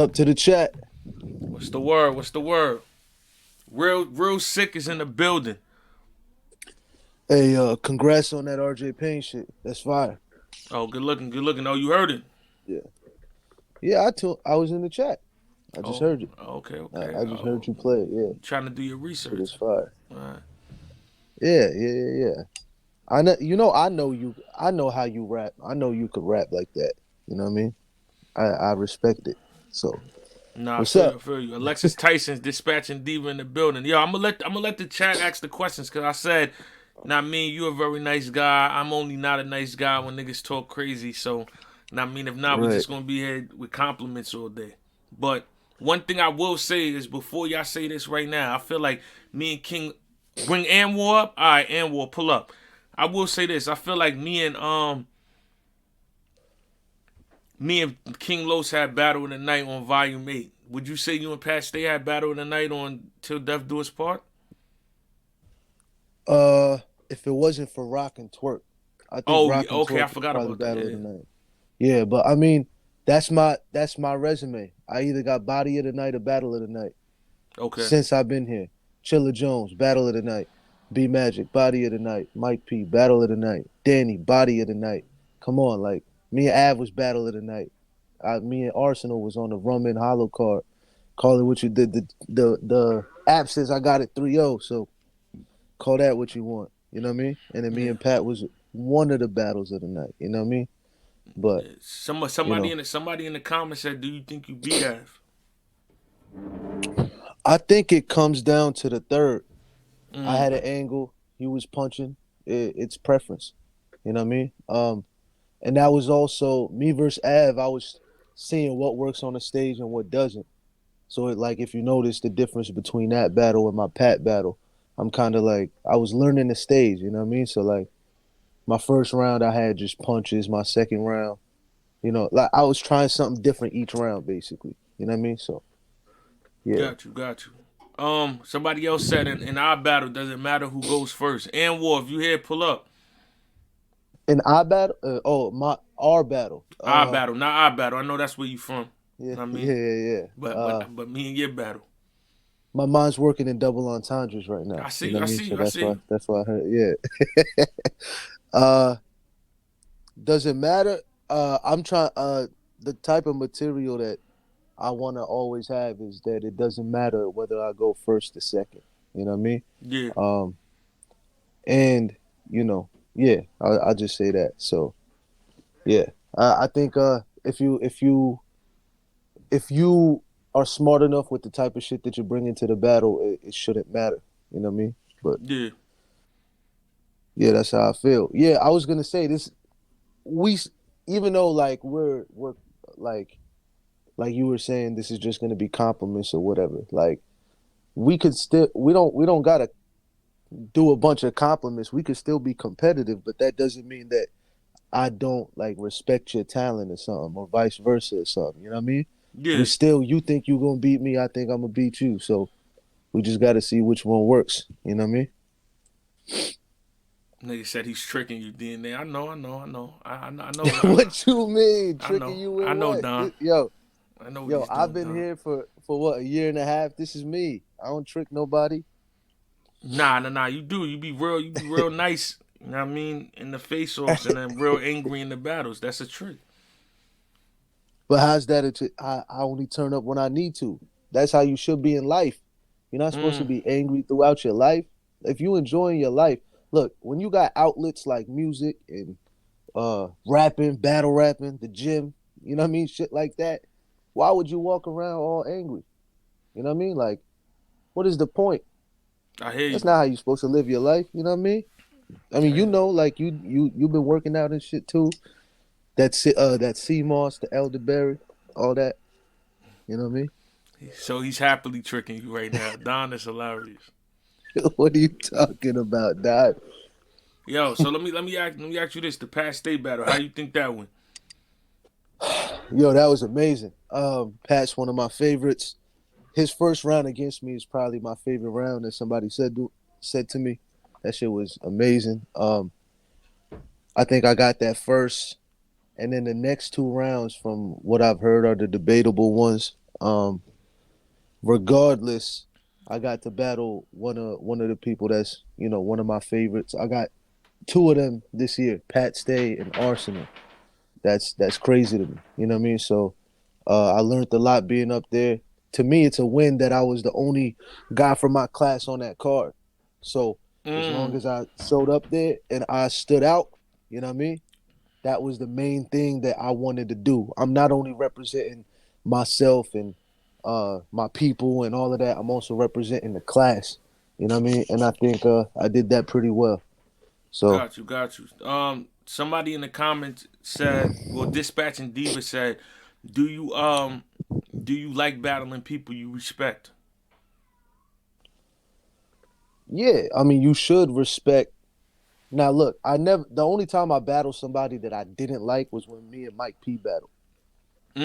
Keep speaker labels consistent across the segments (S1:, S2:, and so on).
S1: Up to the chat.
S2: What's the word? What's the word? Real sick is in the building.
S1: Hey, congrats on that RJ Payne shit. That's fire.
S2: Oh, good looking, good looking. Oh, you heard it.
S1: Yeah, yeah. I was in the chat. I just
S2: Oh,
S1: heard it.
S2: okay, okay.
S1: I just heard you play it. Yeah,
S2: Trying to do your
S1: shit is
S2: research.
S1: fire.
S2: All right.
S1: Yeah, yeah, yeah, yeah. I know. You know. I know you. I know how you rap. I know you could rap like that. You know what I mean? I respect it. So,
S2: Nah, I
S1: what's
S2: feel you. I
S1: up?
S2: feel you. Alexis Tyson's dispatching diva in the building. Yo, I'm gonna let the chat ask the questions because I said, not me. You a very nice guy. I'm only not a nice guy when niggas talk crazy. So, not mean if not, we
S1: Right.
S2: just gonna be here with compliments all day. But one thing I will say is before y'all say this right now, I feel like me and King bring Anwar up. All right, Anwar, pull up. I will say this. I feel like me and King Los had Battle of the Night on Volume 8. Would you say you and Pat Stay had Battle of the Night on Till Death Do Us Part?
S1: Uh, if it wasn't for Rock and Twerk, I think
S2: Oh, yeah,
S1: Rock and
S2: okay, I
S1: Twerk is
S2: forgot
S1: probably
S2: about that.
S1: battle of
S2: Yeah.
S1: the night. Yeah, but I mean, that's my resume. I either got Body of the Night or Battle of the Night
S2: Okay.
S1: since I've been here. Chilla Jones, Battle of the Night. B Magic, Body of the Night. Mike P, Battle of the Night. Danny, Body of the Night. Come on, like me and Av was Battle of the Night. Me and Arsenal was on the Rum and Hollow card. Call it what you did. The app says I got it 3-0, so call that what you want. You know what I mean? And then me
S2: Yeah.
S1: and Pat was one of the battles of the night. You know what I mean? But
S2: Yeah.
S1: you
S2: Somebody
S1: know,
S2: in the comments said, "Do you think you beat Av?"
S1: I think it comes down to the third. I
S2: Mm.
S1: had an angle. He was punching. It's preference. You know what I mean? And that was also me versus Av. I was seeing what works on the stage and what doesn't. So like if you notice the difference between that battle and my Pat battle, I'm kind of like I was learning the stage. You know what I mean? So like my first round, I had just punches. My second round, like I was trying something different each round, basically. You know what I mean? So yeah.
S2: Got you, got you. Somebody else said in our battle, doesn't matter who goes first. Anwar, if you here, pull up.
S1: In our battle, my our battle.
S2: Our battle, not our battle. I know that's where you from.
S1: Yeah,
S2: You know what I
S1: yeah,
S2: mean?
S1: yeah, yeah.
S2: But but but me and your battle.
S1: My mind's working in double entendres right
S2: I
S1: now. You
S2: see
S1: know
S2: you.
S1: what
S2: I
S1: I mean?
S2: see
S1: So
S2: you. I
S1: that's
S2: see
S1: why
S2: you.
S1: that's why I heard. Yeah. uh, does it matter? I'm trying. The type of material that I want to always have is that it doesn't matter whether I go first or second. You know what I mean?
S2: Yeah.
S1: Um, and yeah, I just say that. So yeah, I think if you are smart enough with the type of shit that you bring into the battle, it shouldn't matter. You know what I mean? But
S2: Yeah.
S1: yeah, that's how I feel. Yeah, I was gonna say this. We even though like we're like like you were saying, this is just gonna be compliments or whatever. Like we don't gotta do a bunch of compliments. We could still be competitive, but that doesn't mean that I don't like respect your talent or something, or vice versa or something. You know what I mean? We
S2: Yeah.
S1: still, you think you gonna beat me, I think I'm gonna beat you. So we just got to see which one works. You know what I mean?
S2: Nigga said he's tricking you, DNA. I know. I know. I know. I know.
S1: What you mean
S2: I
S1: tricking
S2: know.
S1: you in
S2: I know,
S1: what?
S2: Don. I know what
S1: Yo,
S2: he's
S1: I've
S2: doing,
S1: been
S2: Don.
S1: here for what, a year and a half. This is me. I don't trick nobody.
S2: Nah. You do. You be real. You be real nice. You know what I mean? In the face-offs and then real angry in the battles. That's a trick.
S1: But how's that? I only turn up when I need to. That's how you should be in life. You're not supposed to
S2: Mm.
S1: be angry throughout your life. If you enjoying your life, look, when you got outlets like music and rapping, battle rapping, the gym, you know what I mean? Shit like that. Why would you walk around all angry? You know what I mean? Like, what is the point?
S2: I hear
S1: That's
S2: you.
S1: not how you're supposed to live your life. You know what I mean? I mean,
S2: I hear
S1: like you've been working out and shit too. That sea moss, the elderberry, all that. You know what I mean?
S2: you. So he's happily tricking you right now. Don is hilarious.
S1: What are you talking about, Dad?
S2: Yo, so let me ask you this: the past state battle, how you think that went?
S1: Yo, that was amazing. Pat's one of my favorites. His first round against me is probably my favorite round that somebody said to me. That shit was amazing. I think I got that first, and then the next two rounds, from what I've heard, are the debatable ones. Um, regardless, I got to battle one of the people that's one of my favorites. I got two of them this year, Pat Stay and Arsenal. That's crazy to me. You know what I mean? So I learned a lot being up there. To me, it's a win that I was the only guy from my class on that card. So as long
S2: Mm,
S1: as I showed up there and I stood out, you know what I mean? That was the main thing that I wanted to do. I'm not only representing myself and my people and all of that. I'm also representing the class. You know what I mean? And I think I did that pretty well. So
S2: got you, got you. Somebody in the comments said, well, Dispatching Diva said, do you do you like battling people you respect?
S1: yeah, I mean, you should respect. Now, look, I never. The only time I battled somebody that I didn't like was when me and Mike P battled.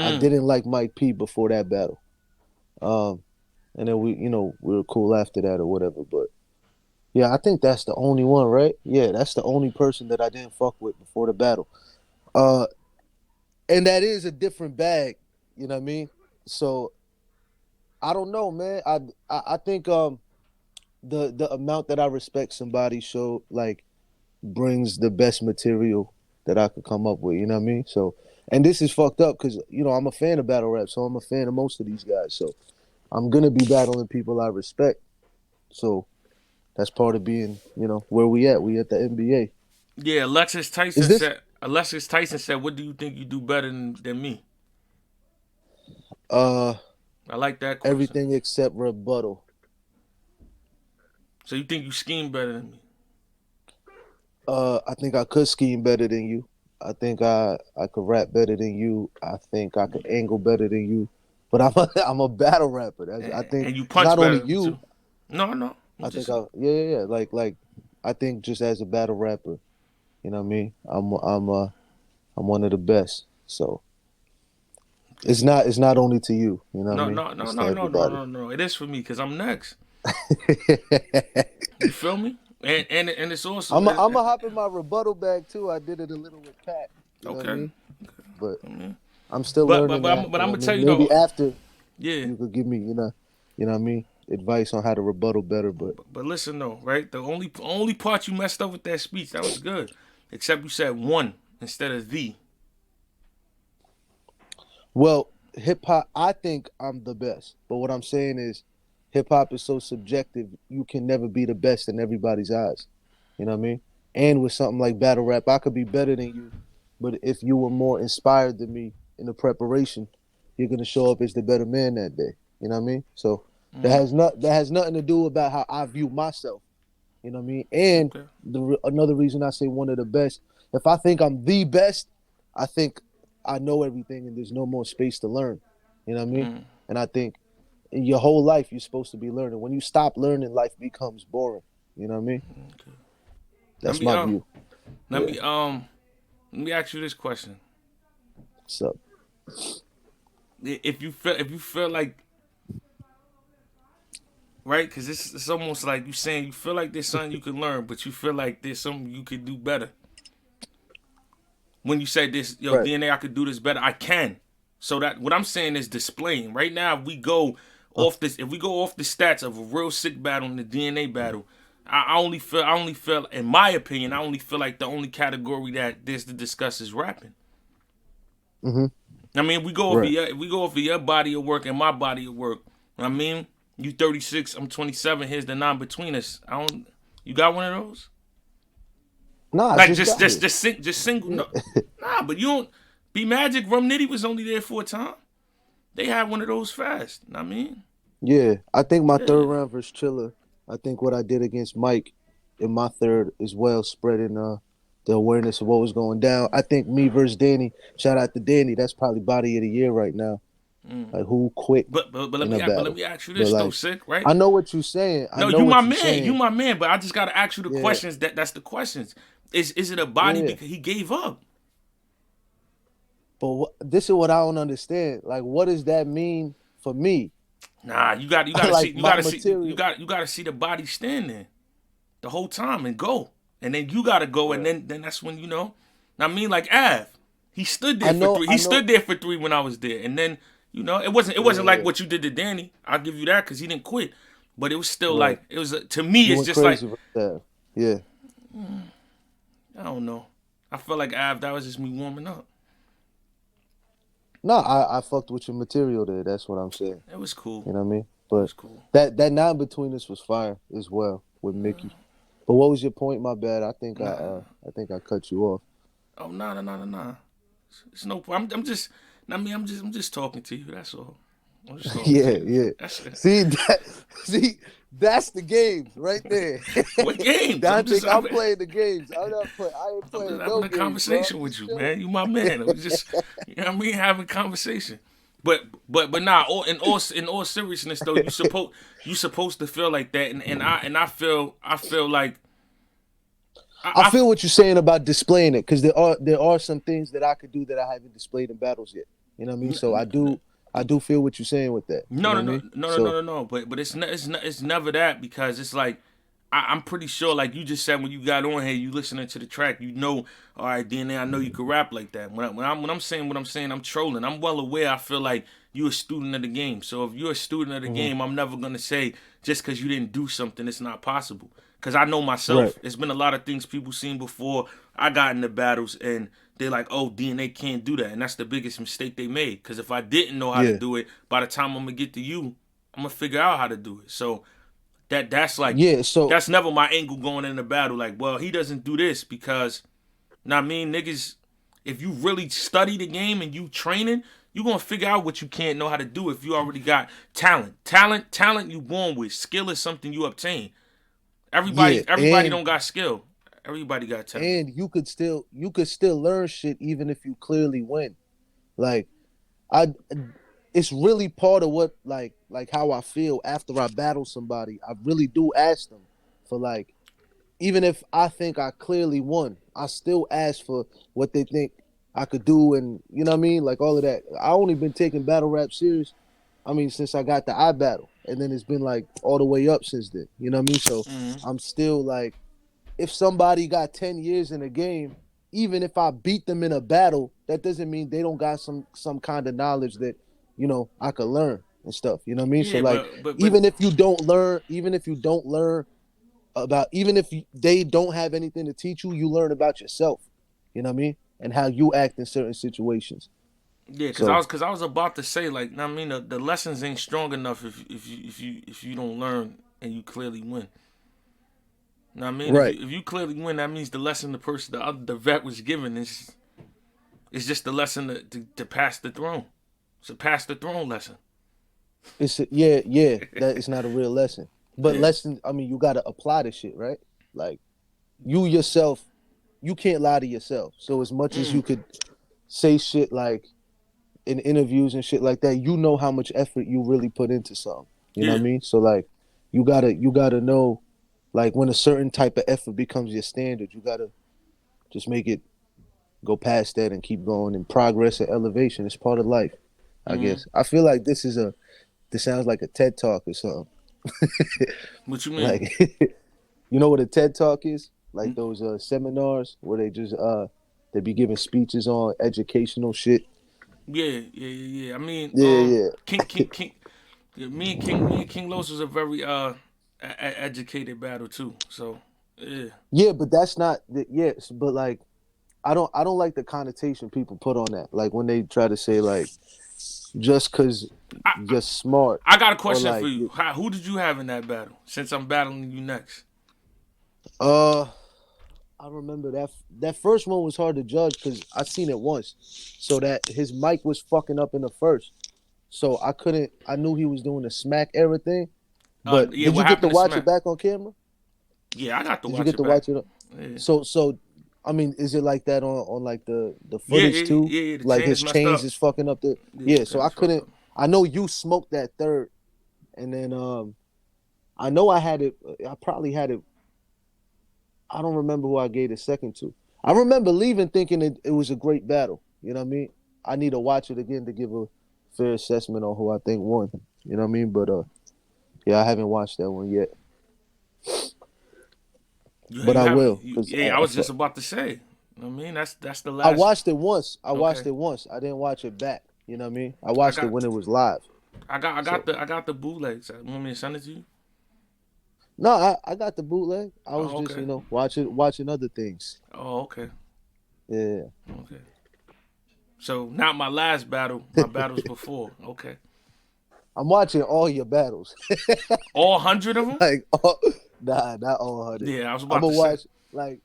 S1: I
S2: Mm,
S1: didn't like Mike P before that battle. Um, and then we were cool after that or whatever. But yeah, I think that's the only one, right? Yeah, that's the only person that I didn't fuck with before the battle. Uh, and that is a different bag. You know what I mean? So I don't know, man. I think the amount that I respect somebody show like brings the best material that I could come up with. You know what I mean? So, and this is fucked up because I'm a fan of battle rap, so I'm a fan of most of these guys. So I'm gonna be battling people I respect. So that's part of being, where we at. We at the NBA.
S2: yeah,
S1: Is this
S2: Alexis Tyson said, what do you think you do better than me?
S1: uh
S2: I like that question.
S1: everything except rebuttal?
S2: So you think you scheme better than me?
S1: I think I could scheme better than you. I think I could rap better than you. I think I could angle better than you. But I'm a battle rapper. I think
S2: And you
S1: it's
S2: punch
S1: not only
S2: better than me
S1: you.
S2: too. No, no. I'm
S1: I think
S2: just
S1: yeah. Like I think just as a battle rapper, you know what I mean. I'm one of the best. So it's not only to you. You know what I
S2: no,
S1: mean.
S2: no, no,
S1: It's to
S2: no, no, no,
S1: everybody.
S2: no, no. It is for me because I'm next. You feel me? And it's also
S1: I'm a hop in my rebuttal bag too. I did it a little with Pat. You know what I
S2: okay.
S1: mean. But
S2: I mean,
S1: I'm still
S2: but
S1: learning
S2: but
S1: that.
S2: I'm, but
S1: You
S2: I'm
S1: know
S2: gonna
S1: what I
S2: tell
S1: mean.
S2: you
S1: Maybe
S2: though.
S1: after
S2: Yeah.
S1: you could give me, you know what I mean, advice on how to rebuttal better. But
S2: But listen though, right? The only part you messed up with that speech that was good, except you said one instead of the.
S1: well, hip hop, I think I'm the best. But what I'm saying is, hip hop is so subjective. You can never be the best in everybody's eyes. You know what I mean? And with something like battle rap, I could be better than you. But if you were more inspired than me in the preparation, you're gonna show up as the better man that day. You know what I mean? So
S2: Mm,
S1: that has nothing to do about how I view myself. You know what I mean? And
S2: okay.
S1: another reason I say one of the best, if I think I'm the best, I think I know everything and there's no more space to learn. You know what I mean?
S2: Mm,
S1: And I think in your whole life you're supposed to be learning. When you stop learning, life becomes boring. You know what I mean?
S2: okay. Let
S1: That's
S2: me
S1: my view.
S2: let
S1: Yeah.
S2: me let me ask you this question.
S1: So
S2: If you feel like right, because it's almost like you saying you feel like there's something you can learn, but you feel like there's something you could do better. When you say this, yo,
S1: right.
S2: DNA, I could do this better. I can. So that what I'm saying is displaying. Right now, if we go
S1: Uh,
S2: off this, if we go off the stats of a real sick battle and the DNA battle, I only feel, in my opinion, I only feel like the only category that there's to discuss is rapping.
S1: mm-hmm.
S2: I mean,
S1: Right.
S2: if we go over your body of work and my body of work. I mean, you 36, I'm 27. Here's the non between us. I don't. You got one of those?
S1: Nah, I
S2: Like
S1: just
S2: just
S1: got
S2: just
S1: it.
S2: just sing, just single.
S1: Yeah.
S2: No, nah. But you don't. Be Magic, Rum Nitty was only there for a time. They had one of those fast. I mean,
S1: Yeah. I think my third
S2: yeah.
S1: round versus Chiller, I think what I did against Mike in my third as well, spreading the awareness of what was going down. I think me versus Danny, shout out to Danny, that's probably body of the year right now.
S2: Mm.
S1: Like who quit
S2: But let
S1: in a
S2: me but let
S1: battle.
S2: me ask you
S1: But
S2: this though,
S1: like
S2: sick, right?
S1: I know what you're saying. I
S2: No,
S1: know
S2: you my
S1: what you're
S2: man. You
S1: saying.
S2: my man. But I just gotta ask you the
S1: Yeah.
S2: questions. That's the questions. Is it a body
S1: Yeah.
S2: because he gave up?
S1: But this is what I don't understand. Like what does that mean for me?
S2: Nah, you gotta see
S1: Like
S2: you
S1: my
S2: gotta see
S1: material.
S2: you gotta see the body standing the whole time and go, and then you gotta go, and
S1: Right.
S2: then that's when I mean, like Av, he stood there for three.
S1: I
S2: He
S1: know
S2: stood there for three when I was there, and then You know, it wasn't like
S1: Yeah,
S2: what you did to Danny. I'll give you that because he didn't quit. But it was still
S1: right.
S2: like it was to me.
S1: You
S2: It's
S1: went
S2: just like
S1: crazy with that. Yeah.
S2: I don't know. I felt like Av, that was just me warming up.
S1: No, I fucked with your material there. That's what I'm saying.
S2: It was cool.
S1: You know what I mean?
S2: It
S1: But
S2: was cool.
S1: that nine between us was fire as well with Mickey. But what was your point? My bad.
S2: Nah.
S1: I think I cut you off.
S2: Oh nah. It's no. I'm just. I mean, I'm just talking to you. That's all. I'm just talking to
S1: Yeah,
S2: you.
S1: yeah.
S2: That's it.
S1: See, that's the games right there.
S2: What games?
S1: Don think I'm playing the games. I ain't
S2: I'm just
S1: playing
S2: having
S1: no
S2: a
S1: games, bro. I'm
S2: conversation with
S1: just
S2: you,
S1: chilling.
S2: man. You my man. It was just, you know what I mean, having conversation. But nah. In all seriousness though, you supposed to feel like that, and I feel like
S1: I
S2: I
S1: feel what you're saying about displaying it because there are some things that I could do that I haven't displayed in battles yet. You know what I mean? So I do feel what you're saying with that. You
S2: no
S1: know
S2: no
S1: what I
S2: no
S1: mean?
S2: no no no
S1: So
S2: no no. But it's never that because it's like I'm pretty sure, like you just said when you got on here, you listening to the track, you know, all right, DNA, I know you can rap like that. When I'm saying what I'm saying, I'm trolling. I'm well aware. I feel like you're a student of the game. So if you're a student of the
S1: mhm.
S2: game, I'm never gonna say just because you didn't do something, it's not possible. Because I know
S1: Right,
S2: myself. It's been a lot of things people seen before I got into battles, and they're like, "Oh, DNA can't do that," and that's the biggest mistake they made. Because if I didn't know how to
S1: yeah,
S2: do it, by the time I'm gonna get to you, I'm gonna figure out how to do it. So that's like
S1: yeah. So
S2: that's never my angle going into battle. Like, well, he doesn't do this because, now I mean, niggas, if you really study the game and you training, you gonna figure out what you can't know how to do if you already got talent. Talent you born with. Skill is something you obtain.
S1: yeah,
S2: Everybody don't got skill. Everybody got talent.
S1: and you could still learn shit even if you clearly win. Like I, it's really part of what like how I feel after I battle somebody. I really do ask them for like even if I think I clearly won, I still ask for what they think I could do, and you know what I mean, like all of that. I only been taking battle rap serious. I mean, since I got the I battle, and then it's been like all the way up since then. You know what I mean? So
S2: Mm-hmm.
S1: I'm still like, if somebody got 10 years in a game, even if I beat them in a battle, that doesn't mean they don't got some kind of knowledge that I could learn and stuff. You know what I mean? So
S2: Yeah,
S1: like,
S2: but
S1: even if you don't learn about even if they don't have anything to teach you, you learn about yourself. You know what I mean? And how you act in certain situations.
S2: yeah,
S1: So
S2: cause I was about to say like, I mean, the lessons ain't strong enough if you don't learn and you clearly win. Now I mean, if
S1: right,
S2: you clearly win, that means the lesson the vet was given is just the lesson to pass the throne. It's a pass the throne lesson.
S1: yeah, that is not a real lesson. But
S2: Yeah.
S1: lesson, I mean, you got to apply the shit, right? Like you yourself, you can't lie to yourself. So as much as you
S2: Mm.
S1: could say shit like in interviews and shit like that, you know how much effort you really put into something. You know what
S2: Yeah.
S1: I mean? So like you gotta know like when a certain type of effort becomes your standard, you gotta just make it go past that and keep going. And progress and elevation is part of life, I
S2: Mm-hmm.
S1: guess. I feel like this sounds like a TED talk or something.
S2: What you mean?
S1: Like you know what a TED talk is? Like those seminars where they be giving speeches on educational shit.
S2: Yeah. I mean,
S1: Yeah, yeah.
S2: King. Yeah, me and King Los was a very educated battle too. So yeah.
S1: Yeah, but that's not yes, but like I don't like the connotation people put on that. Like when they try to say like just cause
S2: I, I
S1: you're smart
S2: I got a
S1: or
S2: question for
S1: like
S2: you. Who did you have in that battle? Since I'm battling you next.
S1: uh I remember that first one was hard to judge because I seen it once. So that his mic was fucking up in the first. So I knew he was doing the smack era thing. But
S2: Yeah.
S1: did you
S2: What
S1: get to
S2: happened to
S1: watch it
S2: Smack?
S1: back on camera?
S2: Yeah, I got to
S1: Did you
S2: watch
S1: get
S2: it
S1: to
S2: back.
S1: watch it?
S2: Yeah.
S1: So I mean, is it like that on like the
S2: Yeah,
S1: footage
S2: yeah,
S1: too?
S2: yeah, yeah. The
S1: Like
S2: chain
S1: his
S2: is messed
S1: chains
S2: up.
S1: is fucking up the
S2: Yeah, the
S1: yeah. So
S2: chain
S1: I
S2: is fucked
S1: couldn't.
S2: up.
S1: I know you smoked that third, and then I know I had it. I probably had it. I don't remember who I gave the second to. I remember leaving thinking it was a great battle. You know what I mean? I need to watch it again to give a fair assessment on who I think won. You know what I mean? But yeah, I haven't watched that one yet. But
S2: You
S1: I
S2: haven't.
S1: will because
S2: Yeah, I was just about to say. I mean, that's the
S1: I
S2: last.
S1: watched it once. I
S2: Okay.
S1: watched it once. I didn't watch it back. You know what I mean? I
S2: I
S1: watched it
S2: got,
S1: when it was live. So
S2: I got the bootlegs. Want me to send it to you?
S1: no, I got the bootleg. I was
S2: Oh,
S1: just,
S2: okay.
S1: watching other things.
S2: Oh, okay.
S1: Yeah.
S2: Okay. So not my last battle. My battles before. Okay.
S1: I'm watching all your battles.
S2: All 100 of them?
S1: Like nah, not all 100.
S2: Yeah, I was
S1: I'm
S2: about
S1: gonna
S2: to say.
S1: watch like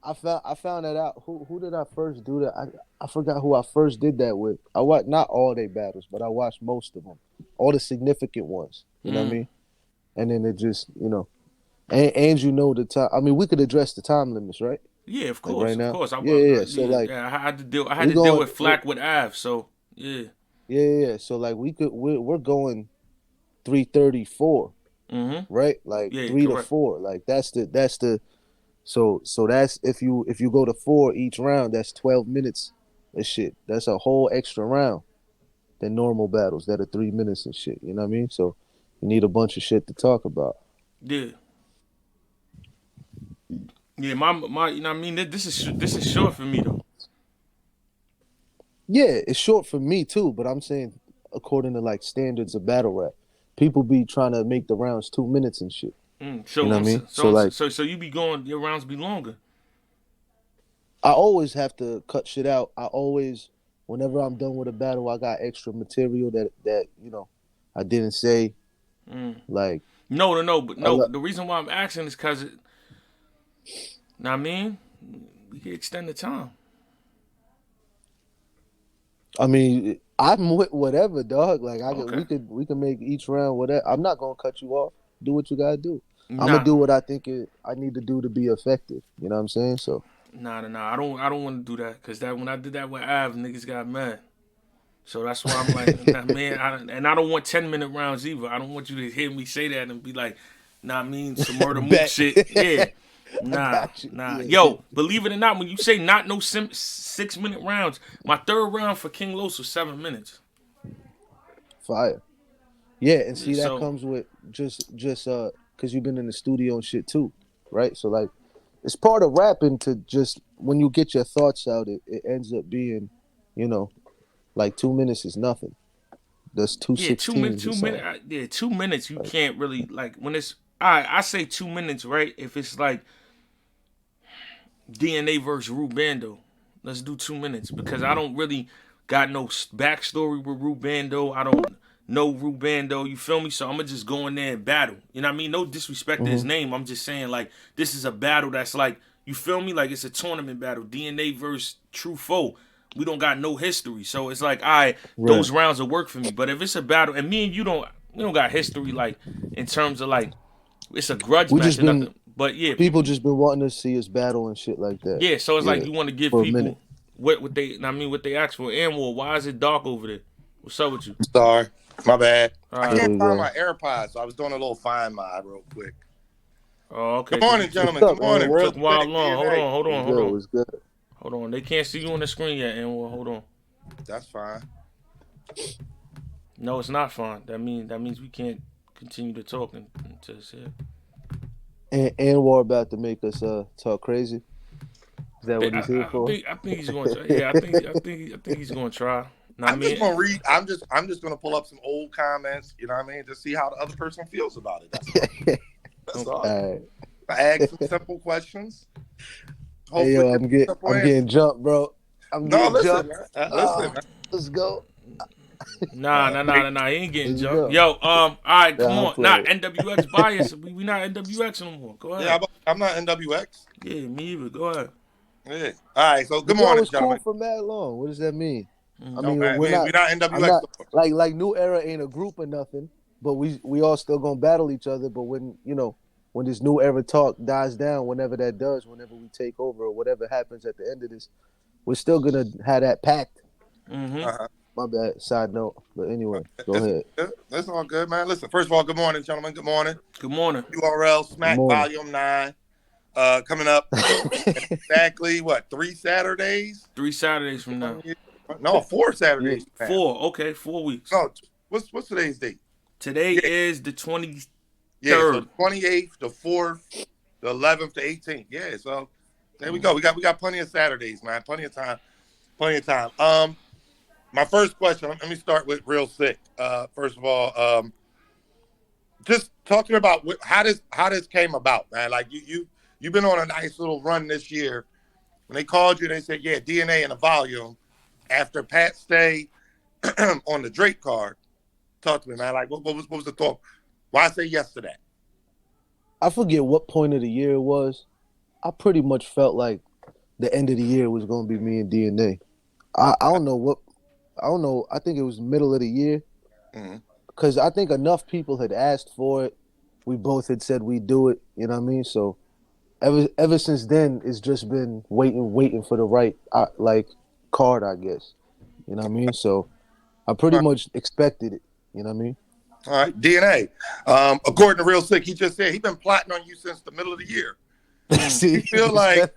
S1: I found that out. Who did I first do that? I forgot who I first did that with. I watched not all their battles, but I watched most of them, all the significant ones. You know what I
S2: Mm.
S1: mean? And then it just and you know the time. I mean, we could address the time limits, right?
S2: Yeah, of
S1: Like
S2: course,
S1: right
S2: of
S1: now.
S2: course.
S1: Yeah, yeah, yeah. So
S2: Yeah,
S1: like
S2: yeah. I had to deal. I had
S1: we
S2: to deal
S1: going.
S2: with flack with Av. So yeah.
S1: Yeah, yeah, yeah. So like we're going 334,
S2: Mm-hmm.
S1: right? Like
S2: Yeah,
S1: three to
S2: correct.
S1: four. Like that's the so that's if you go to four each round, that's 12 minutes of shit. That's a whole extra round than normal battles that are 3 minutes and shit. You know what I mean? So you need a bunch of shit to talk about.
S2: Yeah. Yeah, my you know what I mean? This is short for me though.
S1: Yeah, it's short for me too, but I'm saying according to like standards of battle rap, people be trying to make the rounds 2 minutes and shit. You
S2: So
S1: know what I
S2: I'm
S1: mean? So like
S2: so you be going your rounds be longer.
S1: I always have to cut shit out. I always, whenever I'm done with a battle, I got extra material that I didn't say.
S2: Mm.
S1: Like,
S2: No, no, no, but
S1: I,
S2: no.
S1: lo-
S2: The reason why I'm asking is because, know what I mean, we can extend the time.
S1: I mean, I'm with whatever, dog. Like,
S2: Okay.
S1: we can make each round whatever. I'm not gonna cut you off. Do what you gotta do. I'm gonna
S2: Nah,
S1: do what I need to do to be effective. You know what I'm saying? So,
S2: nah. I don't want to do that because that when I did that with Av, niggas got mad. So that's why I'm like, nah, man, and I don't want 10-minute rounds either. I don't want you to hear me say that and be like, nah, I mean some murder mook
S1: bet.
S2: shit. Yeah,
S1: I
S2: nah,
S1: got you.
S2: nah.
S1: Yeah,
S2: Yo, believe it or not, when you say not no 6-minute rounds, my third round for King Los was 7 minutes.
S1: fire. Yeah, and
S2: Yeah,
S1: see that
S2: so
S1: comes with just because you've been in the studio and shit too, right? So like it's part of rapping to just when you get your thoughts out, it ends up being, you know, like 2 minutes is nothing. That's two
S2: yeah, 2 minutes,
S1: sixteens or
S2: 2 minutes.
S1: something.
S2: Yeah, 2 minutes. You
S1: Like,
S2: can't really like when it's. I say 2 minutes, right? If it's like DNA versus Rubando. Let's do 2 minutes because I don't really got no backstory with Rubando. I don't know Rubando. You feel me? So I'm gonna just go in there and battle. You know what I mean? No disrespect to his
S1: mm-hmm.
S2: name. I'm just saying like this is a battle that's like you feel me? Like it's a tournament battle. DNA versus True Foe. We don't got no history, so it's like
S1: Right.
S2: those rounds will work for me. But if it's a battle and me and you don't we don't got history like in terms of like it's a grudge
S1: We
S2: match
S1: just
S2: or
S1: been
S2: nothing. But yeah,
S1: people just been wanting to see us battle and shit like that.
S2: yeah, so it's like
S1: Yeah,
S2: you want to give
S1: for a minute.
S2: people what they I mean what they ask for. Anwar, why is it dark over there? What's up with you?
S3: Sorry, my bad.
S2: All
S3: I
S2: right.
S1: There
S3: can't
S1: you
S3: find
S1: go.
S3: my AirPods, so I was doing a little find my real quick.
S2: Oh,
S3: Good
S2: okay, because
S3: morning,
S2: it took
S1: What's
S3: gentlemen.
S1: up,
S3: Good morning.
S1: Anwar?
S3: Real
S2: took wild
S3: quick,
S2: long. Hold
S3: DNA.
S2: on, hold
S1: What's
S2: on, hold
S1: good?
S2: on.
S1: What's good?
S2: Hold on. They can't see you on the screen yet, Anwar. Hold on.
S3: That's fine.
S2: No, it's not fine. That means we can't continue to talk until it's here.
S1: And Anwar about to make us talk crazy. Is that what he's here for?
S2: I think he's going to try. Yeah, I think he's going to try. Now, I
S3: I'm just
S2: mean,
S3: gonna read. I'm just gonna pull up some old comments. You know what I mean? To see how the other person feels about it. That's all. That's
S2: okay.
S3: all.
S1: All right.
S3: I ask some simple questions.
S1: Hey
S3: Hopefully,
S1: yo,
S3: get simple
S1: I'm
S3: answers.
S1: getting jumped, bro. I'm
S3: No,
S1: getting
S3: listen,
S1: jumped.
S3: man. Listen,
S1: Ah,
S3: man.
S1: let's go.
S2: Nah. He ain't
S1: Here
S2: getting
S1: you
S2: jumped.
S1: go.
S2: Yo, all right, come
S1: Nah, I'm
S2: on. Nah,
S1: playing.
S2: NWX bias. We not NWX no more. Go
S3: Yeah,
S2: ahead.
S3: I'm not NWX.
S2: Yeah, me either. Go ahead.
S3: Yeah. All right. So, good
S1: But y'all
S3: morning,
S1: was cool
S3: gentlemen.
S1: for mad long. What does that mean? I
S2: Mm.
S3: No,
S1: mean,
S3: man.
S1: we're not.
S3: We're not
S1: I'm
S3: NWX.
S1: not like New Era ain't a group or nothing. But we all still gonna battle each other. But when this New Era talk dies down, whenever that does, whenever we take over or whatever happens at the end of this, we're still gonna have that pact.
S2: Mm-hmm.
S3: Uh-huh.
S1: My bad. Side note. But anyway, go
S3: It's
S1: ahead.
S3: good. That's all good, man. Listen, first of all, good morning, gentlemen. Good morning.
S2: Good morning.
S3: URL
S1: Good
S3: Smack
S1: morning.
S3: Volume 9. Coming up exactly what, 3 Saturdays?
S2: 3 Saturdays from now.
S3: No, four
S1: Yeah.
S3: Saturdays from now.
S2: 4. Okay, 4 weeks.
S3: No, what's today's date?
S2: Today
S3: Yeah,
S2: is the 23rd.
S3: yeah. So the 28th, the 4th, the 11th, the 18th. Yeah, so there we go. We got plenty of Saturdays, man. Plenty of time. Plenty of time. my first question. Let me start with real sick. First of all, just talking about how this came about, man. Like you've been on a nice little run this year. When they called you, they said, yeah, DNA in the volume. After Pat stay on the Drake card, talk to me, man. Like, what was the thought? Why say yes to that?
S1: I forget what point of the year it was. I pretty much felt like the end of the year was gonna be me and DNA. I
S3: Okay.
S1: don't know what I don't know. I think it was middle of the year
S3: Mm-hmm.
S1: because I think enough people had asked for it. We both had said we do it. You know what I mean? So ever since then, it's just been waiting for the right like card, I guess. You know what I mean? So I pretty
S3: All right.
S1: much expected it. You know what I mean?
S3: All right. DNA. According to Real Sick, he just said he been plotting on you since the middle of the year.
S1: See,
S3: You feel like?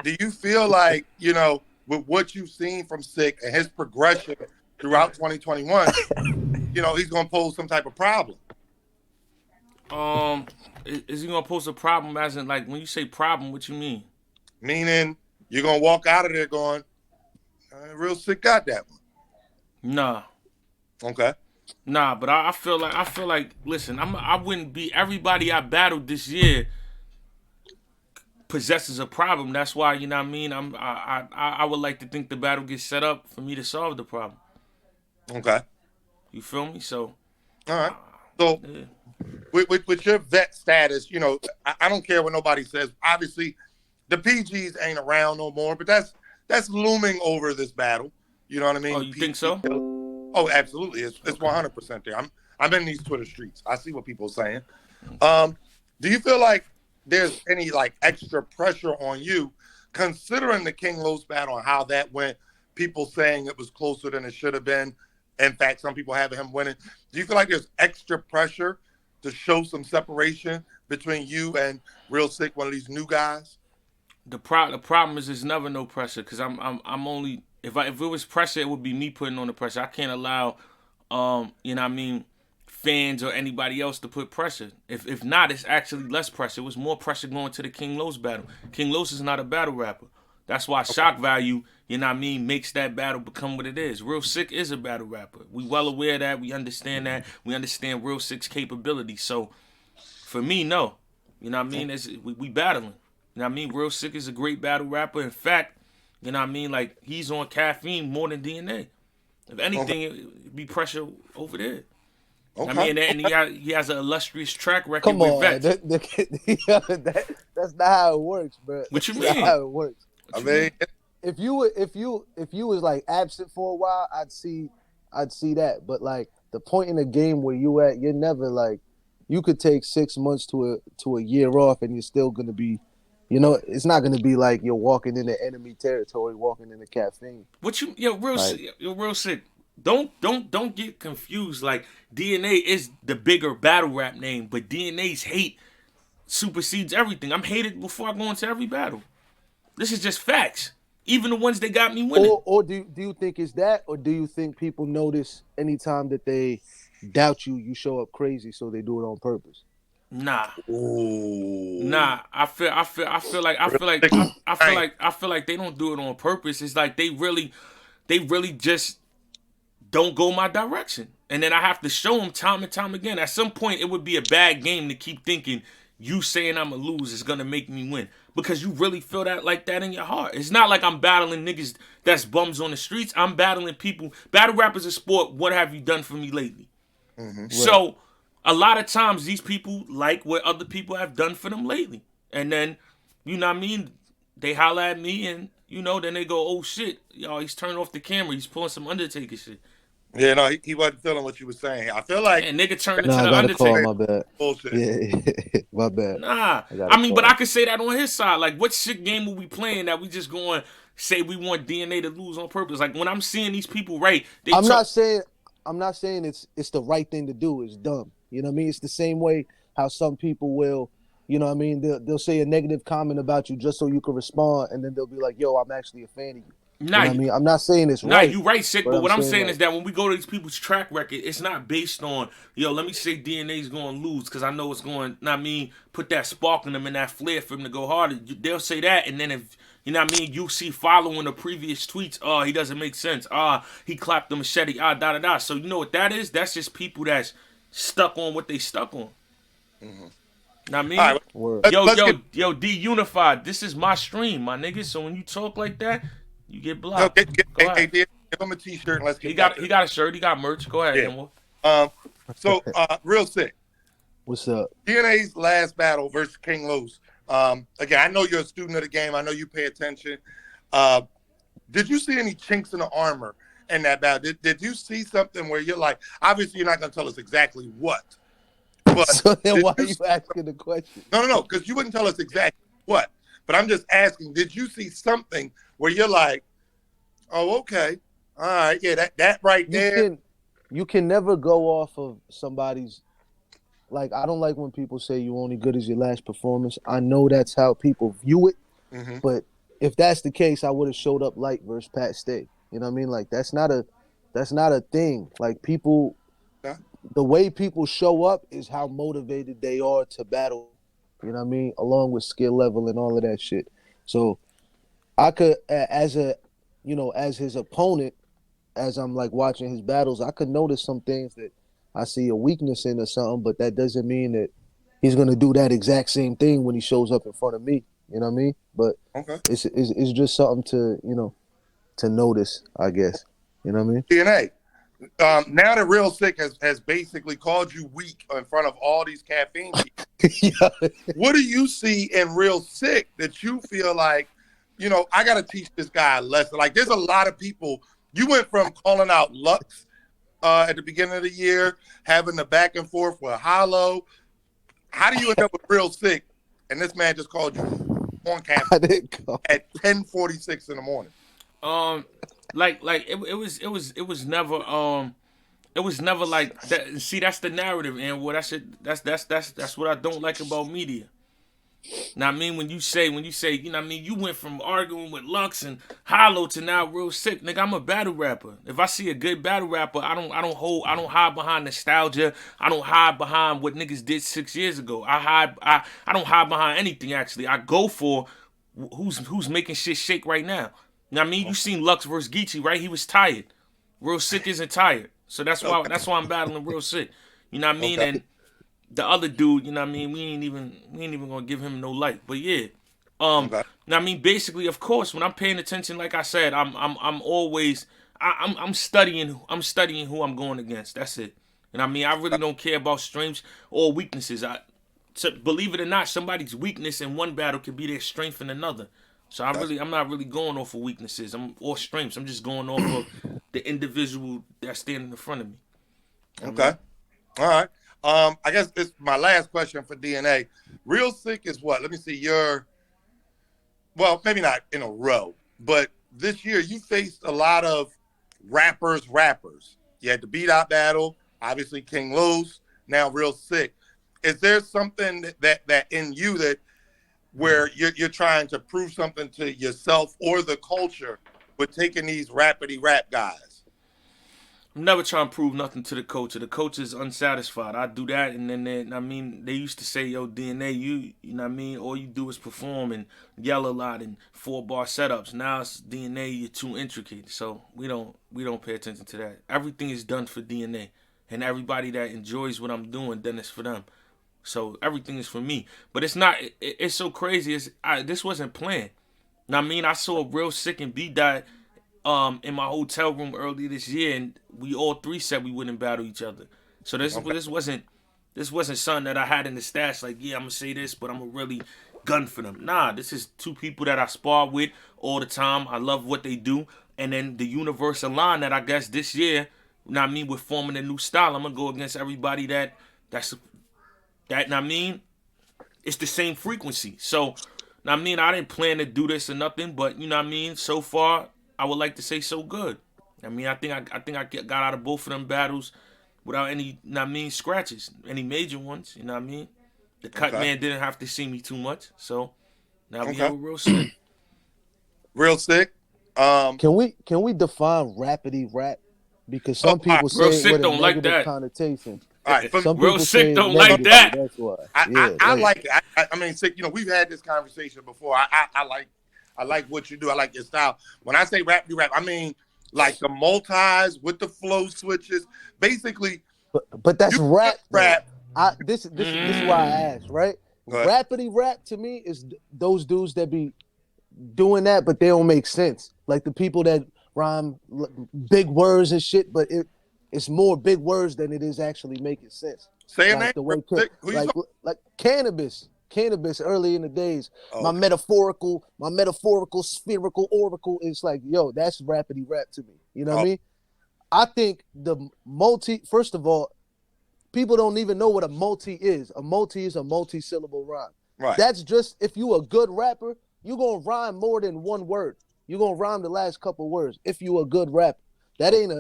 S3: Do you feel like with what you've seen from Sick and his progression throughout 2021, he's going to pose some type of problem?
S2: Is he gonna pose a problem? As in, like, when you say problem, what you mean?
S3: Meaning you're going to walk out of there going, Real Sick got that
S2: Nah,
S3: one. Okay.
S2: nah. But I feel like. Listen, I wouldn't be everybody I battled this year possesses a problem. That's why, you know what I mean. I would like to think the battle gets set up for me to solve the problem.
S3: Okay.
S2: You feel me? So,
S3: All right. So
S2: yeah.
S3: with your vet status, I don't care what nobody says. Obviously, the PGs ain't around no more, but that's looming over this battle. You know what I
S2: Oh,
S3: mean? The
S2: you think
S3: PG.
S2: so?
S3: Oh, absolutely. It's
S2: Okay.
S3: 100% there. I'm in these Twitter streets. I see what people are saying. Um, do you feel like there's any like extra pressure on you, considering the King Los battle and how that went? People saying it was closer than it should have been. In fact, some people having him winning. Do you feel like there's extra pressure to show some separation between you and Real Sick, one of these new guys?
S2: The problem is there's never no pressure because I'm only if it was pressure it would be me putting on the pressure. I can't allow you know what I mean fans or anybody else to put pressure. If not, it's actually less pressure. It was more pressure going to the King Los battle. King Los is not a battle rapper. That's why shock value, you know what I mean, makes that battle become what it is. Real Sick is a battle rapper. We well aware of that. We understand that. We understand Real Sick's capability. So for me, no. You know what I mean? We battling. You know what I mean? Real Sick is a great battle rapper. In fact, you know what I mean? Like, he's on caffeine more than DNA. If
S3: Okay.
S2: anything, it'd be pressure over there. I
S3: Okay.
S2: mean, and
S3: Okay.
S2: he has an illustrious track record
S1: Come
S2: with
S1: on,
S2: vets.
S1: that's not how it works, bro.
S2: What you
S1: That's not
S2: mean?
S1: how it works.
S3: I
S2: What you
S3: mean,
S2: mean?
S1: If you was like absent for a while, I'd see that. But like the point in the game where you at, you're never like you could take 6 months to a year off and you're still gonna be, it's not gonna be like you're walking into enemy territory, walking into caffeine.
S2: What you yo real
S1: Like
S2: sick? Yo, real sick. Don't get confused. Like DNA is the bigger battle rap name, but DNA's hate supersedes everything. I'm hated before I go into every battle. This is just facts. Even the ones that got me winning.
S1: or do you think it's that, or do you think people notice anytime that they doubt you, you show up crazy, so they do it on purpose?
S2: Nah.
S3: ooh.
S2: Nah, I feel like they don't do it on purpose. It's like they really just don't go my direction. And then I have to show them time and time again. At some point, it would be a bad game to keep thinking you saying I'm gonna lose is gonna make me win because you really feel that like that in your heart. It's not like I'm battling niggas that's bums on the streets. I'm battling people. Battle rap is a sport. What have you done for me lately?
S3: Mm-hmm.
S1: Right.
S2: So a lot of times these people like what other people have done for them lately, and then you know what I mean. They holler at me, and then they go, "Oh shit, yo, he's turning off the camera. He's pulling some Undertaker shit."
S3: Yeah, no, he wasn't feeling what you were saying. I feel like
S2: And nigga turned into
S1: Nah, I
S2: the
S1: got a call.
S2: Undertaker.
S1: My bad.
S3: bullshit.
S1: Yeah, my bad.
S2: Nah,
S1: I got
S2: I
S1: a
S2: mean, but I
S1: call.
S2: could say that on his side. Like, what shit game are we playing that we just going say we want DNA to lose on purpose? Like when I'm seeing these people, right? They
S1: I'm
S2: talk.
S1: not saying I'm not saying it's the right thing to do. It's dumb. You know what I mean? It's the same way how some people will, what I mean? They'll say a negative comment about you just so you can respond, and then they'll be like, "Yo, I'm actually a fan of you." You
S2: Nah,
S1: know what I mean? I'm not saying it's
S2: Nah,
S1: right,
S2: you right, sick.
S1: but
S2: But
S1: I'm
S2: what I'm
S1: saying
S2: saying
S1: like,
S2: is that when we go to these people's track record, it's not based on let me say DNA's going to lose because I know it's going. Not mean put that spark in them and that flair for them to go harder. They'll say that, and then if You know what I mean? You see following the previous tweets. Oh, he doesn't make sense. He clapped the machete. Da da da. So you know what that is? That's just people that's stuck on what they stuck on.
S3: Mm-hmm.
S2: Know what I
S3: All
S2: mean?
S3: right,
S1: Word.
S3: let's get
S2: Yo, D Unified. This is my stream, my nigga. So when you talk like that, you get
S3: no,
S2: blocked. Go
S3: hey,
S2: ahead.
S3: give him a T-shirt and let's
S2: He
S3: get back
S2: got
S3: to
S2: he got a shirt. He got merch. Go ahead,
S3: yeah.
S2: Anwar.
S3: Real sick.
S1: What's up?
S3: DNA's last battle versus King Los. Again, I know you're a student of the game. I know you pay attention. Did you see any chinks in the armor in that battle? Did you see something where you're like, obviously you're not going to tell us exactly what, but
S1: So then why are you asking the question?
S3: No, because you wouldn't tell us exactly what. But I'm just asking, did you see something where you're like, oh, okay, all right, yeah, that right there.
S1: You can never go off of somebody's. Like, I don't like when people say you only good as your last performance. I know that's how people view it,
S3: Mm-hmm.
S1: but if that's the case, I would have showed up light versus Pat Stay. You know what I mean? Like, that's not a thing. Like, people,
S3: Yeah.
S1: the way people show up is how motivated they are to battle. You know what I mean? Along with skill level and all of that shit. So I could, as his opponent, as I'm like watching his battles, I could notice some things that I see a weakness in or something, but that doesn't mean that he's gonna do that exact same thing when he shows up in front of me. You know what I mean? But
S3: Okay.
S1: it's just something to notice, I guess. You know what I mean?
S3: DNA. Now that Real Sick has basically called you weak in front of all these caffeine people,
S1: Yeah.
S3: what do you see in Real Sick that you feel like, I got to teach this guy a lesson? Like, there's a lot of people. You went from calling out Lux at the beginning of the year, having the back and forth with Hollow. How do you end up with Real Sick? And this man just called you on camera
S1: I didn't go.
S3: at 10:46 in the morning.
S2: Like it was never like that. See, that's the narrative, and what I should that's what I don't like about media. Now I mean when you say, you know what I mean, you went from arguing with Lux and Hollow to now Real Sick. Nigga, I'm a battle rapper. If I see a good battle rapper, I don't hide behind nostalgia. I don't hide behind what niggas did 6 years ago. I don't hide behind anything actually. I go for who's making shit shake right now. Now I mean you seen Lux versus Geechee, right? He was tired. Real Sick isn't tired. So that's why I'm battling Real Sick. You know what I mean?
S3: Okay.
S2: And the other dude, you know what I mean, we ain't even gonna give him no light. But yeah.
S3: Okay.
S2: Now I mean basically of course when I'm paying attention, like I said, I'm always I'm studying who I'm going against. That's it. And I mean I really don't care about strengths or weaknesses. Believe it or not, somebody's weakness in one battle could be their strength in another. So I'm not really going off of weaknesses or strengths. I'm just going off of the individual that's standing in front of me.
S3: Okay. All right. I guess it's my last question for DNA. Real Sick is what? Let me see. Well, maybe not in a row, but this year you faced a lot of rappers. You had the Beat Out battle, obviously King Los, now Real Sick. Is there something that in you that where you're trying to prove something to yourself or the culture with taking these rapidy rap guys?
S2: I'm never trying to prove nothing to the coach. The coach is unsatisfied. I do that, and then I mean, they used to say, "Yo, DNA, you know what I mean? All you do is perform and yell a lot and 4-bar setups." Now it's DNA. You're too intricate, so we don't pay attention to that. Everything is done for DNA, and everybody that enjoys what I'm doing, then it's for them. So everything is for me. But it's not. It's so crazy. This wasn't planned. Now I mean, I saw Real Sick and B-Dot in my hotel room earlier this year, and we all three said we wouldn't battle each other. So this wasn't something that I had in the stash. Like, yeah, I'm gonna say this, but I'm gonna really gun for them. Nah, this is two people that I spar with all the time. I love what they do, and then the universal line that I guess this year, you know what I mean, we're forming a new style. I'm gonna go against everybody that's that. I mean, it's the same frequency. So, I mean, I didn't plan to do this or nothing, but you know what I mean. So far, I would like to say so good. I mean, I think I got out of both of them battles without any, you know what I mean, scratches, any major ones. You know what I mean. The cut man didn't have to see me too much, so now we have a Real Sick.
S3: Real Sick.
S1: Can we define rapidy rap? Because some people
S2: Real
S1: say it
S2: Sick
S1: with a
S2: don't like
S1: negative
S2: that.
S1: connotation.
S3: All right,
S1: Some
S2: Real
S1: people
S2: Sick
S1: say
S2: don't like that.
S1: That's why.
S3: I like it. I mean, Sick. We've had this conversation before. I like what you do. I like your style. When I say rap, you rap, I mean like the multis with the flow switches. Basically,
S1: But that's
S3: you
S1: rap though.
S3: rap.
S1: This is why I asked, right?
S3: Go ahead.
S1: Rappity rap to me is those dudes that be doing that, but they don't make sense. Like the people that rhyme big words and shit, but it's more big words than it is actually making sense.
S3: Say a name.
S1: Like the way
S3: Who you talking?
S1: like cannabis early in the days.
S3: Oh,
S1: My metaphorical spherical oracle is like, yo, that's rappity rap to me. You know what I mean? I think the first of all, people don't even know what a multi is. A multi is a multi-syllable rhyme.
S3: right.
S1: That's just if you a good rapper, you're gonna rhyme more than one word. You're gonna rhyme the last couple words if you a good rapper. That ain't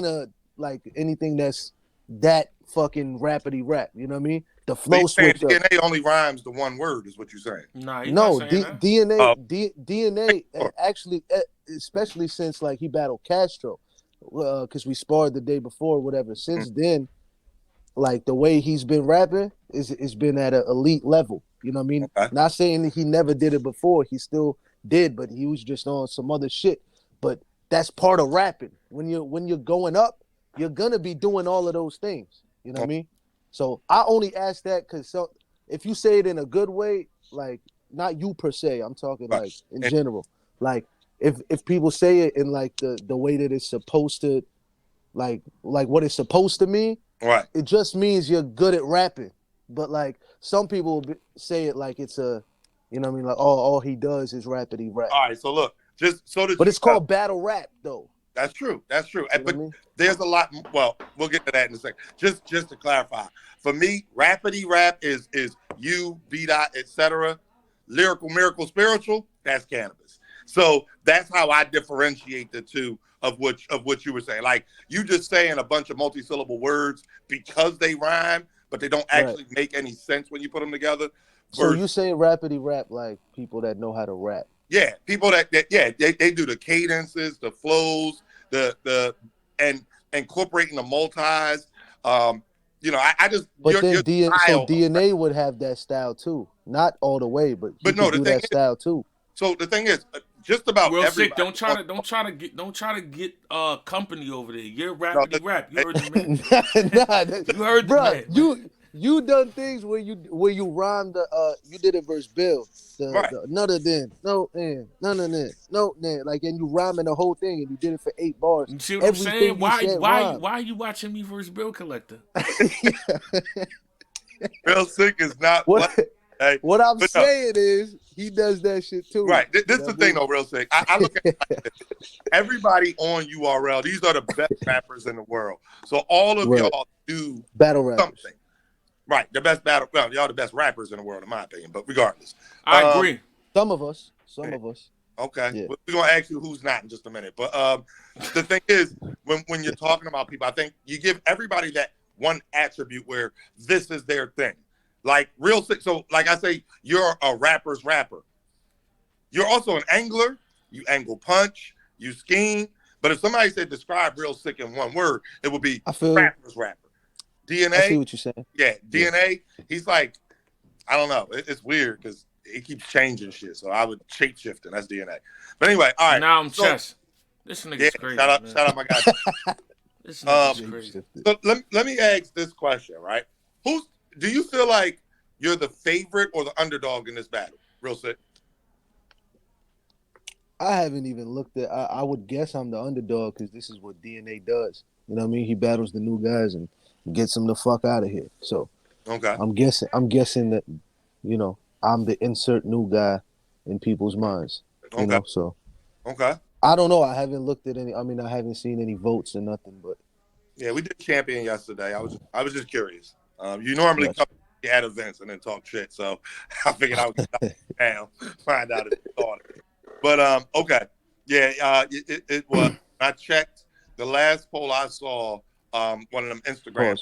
S1: a like anything that's that fucking rappity rap. You know what I mean? The
S3: So you
S1: flow
S3: saying
S1: switch up.
S3: DNA only rhymes the one word is what you're saying.
S2: Nah, he's not
S1: No,
S2: saying that.
S1: DNA actually, especially since like he battled Castro, because we sparred the day before, whatever. Since then, like the way he's been rapping is been at an elite level. You know what I mean?
S3: Okay.
S1: Not saying that he never did it before. He still did, but he was just on some other shit. But that's part of rapping. When you're going up, you're gonna be doing all of those things. You know what I mean? So I only ask that because if you say it in a good way, like not you per se, I'm talking
S3: Right.
S1: like in general. Like if people say it in like the way that it's supposed to, like what it's supposed to mean,
S3: Right.
S1: it just means you're good at rapping. But like some people say it like it's a, you know what I mean? Like all he does is rappity rap.
S3: All right. So look, just so that
S1: But
S3: you
S1: it's called battle rap though.
S3: That's true. That's true.
S1: You know
S3: But
S1: what I mean?
S3: there's a lot. Well, we'll get to that in a second. Just to clarify, for me, rappity rap is you, B dot, etc. Lyrical, miracle, spiritual. That's cannabis. So that's how I differentiate the two of what you were saying. Like you just saying a bunch of multi-syllable words because they rhyme, but they don't actually make any sense when you put them together.
S1: So you say rappity rap like people that know how to rap.
S3: Yeah, people that they do the cadences, the flows, and incorporating the multis. You know, I just
S1: But then
S3: style,
S1: DNA would have that style too. Not all the way, but he
S3: no,
S1: could do that style too.
S3: So the thing is, just about
S2: Real
S3: everybody.
S2: Sick, don't try to get company over there. You're rappity rap. You heard the man. You heard the man.
S1: You done things where you rhyme you did it verse Bill.
S3: Right.
S1: None of them, no, none of them, no, like, and you rhyming the whole thing, and you did it for 8 bars.
S2: You see what I'm saying? Why are you watching me versus Bill Collector?
S3: Real Sick is not.
S1: What I'm saying is he does that shit too.
S3: Right. This is the thing though, Real Sick. I look at it like this. Everybody on URL, these are the best rappers in the world. So all of y'all do
S1: battle rappers.
S3: Something. Right. The best battle. Well, y'all the best rappers in the world, in my opinion. But regardless.
S2: I agree.
S1: Some of us.
S3: Okay.
S1: Yeah.
S3: We're gonna ask you who's not in just a minute. But the thing is, when you're talking about people, I think you give everybody that one attribute where this is their thing. Like Real Sick. So like I say, you're a rapper's rapper. You're also an angler. You angle punch. You scheme. But if somebody said describe Real Sick in one word, it would be rapper's rapper. DNA.
S1: I see what you're saying.
S3: Yeah, DNA. He's like, I don't know. It's weird because it keeps changing shit. So I would shape shifting. That's DNA. But anyway, all right.
S2: Now I'm chess. This nigga's crazy.
S3: Shout out, my guy.
S2: This nigga's crazy.
S3: So let me ask this question, right? Do you feel like you're the favorite or the underdog in this battle? Real Sick.
S1: I haven't even looked at. I would guess I'm the underdog because this is what DNA does. You know what I mean? He battles the new guys and gets them the fuck out of here. So
S3: okay,
S1: I'm guessing that, you know, I'm the insert new guy in people's minds. You know, so
S3: okay.
S1: I don't know. I haven't looked at any. I mean, I haven't seen any votes or nothing. But
S3: yeah, we did champion yesterday. I was just curious. You normally come at events and then talk shit, so I figured I would get down, find out if you thought it. But okay, yeah. It was. I checked the last poll I saw. One of them Instagrams.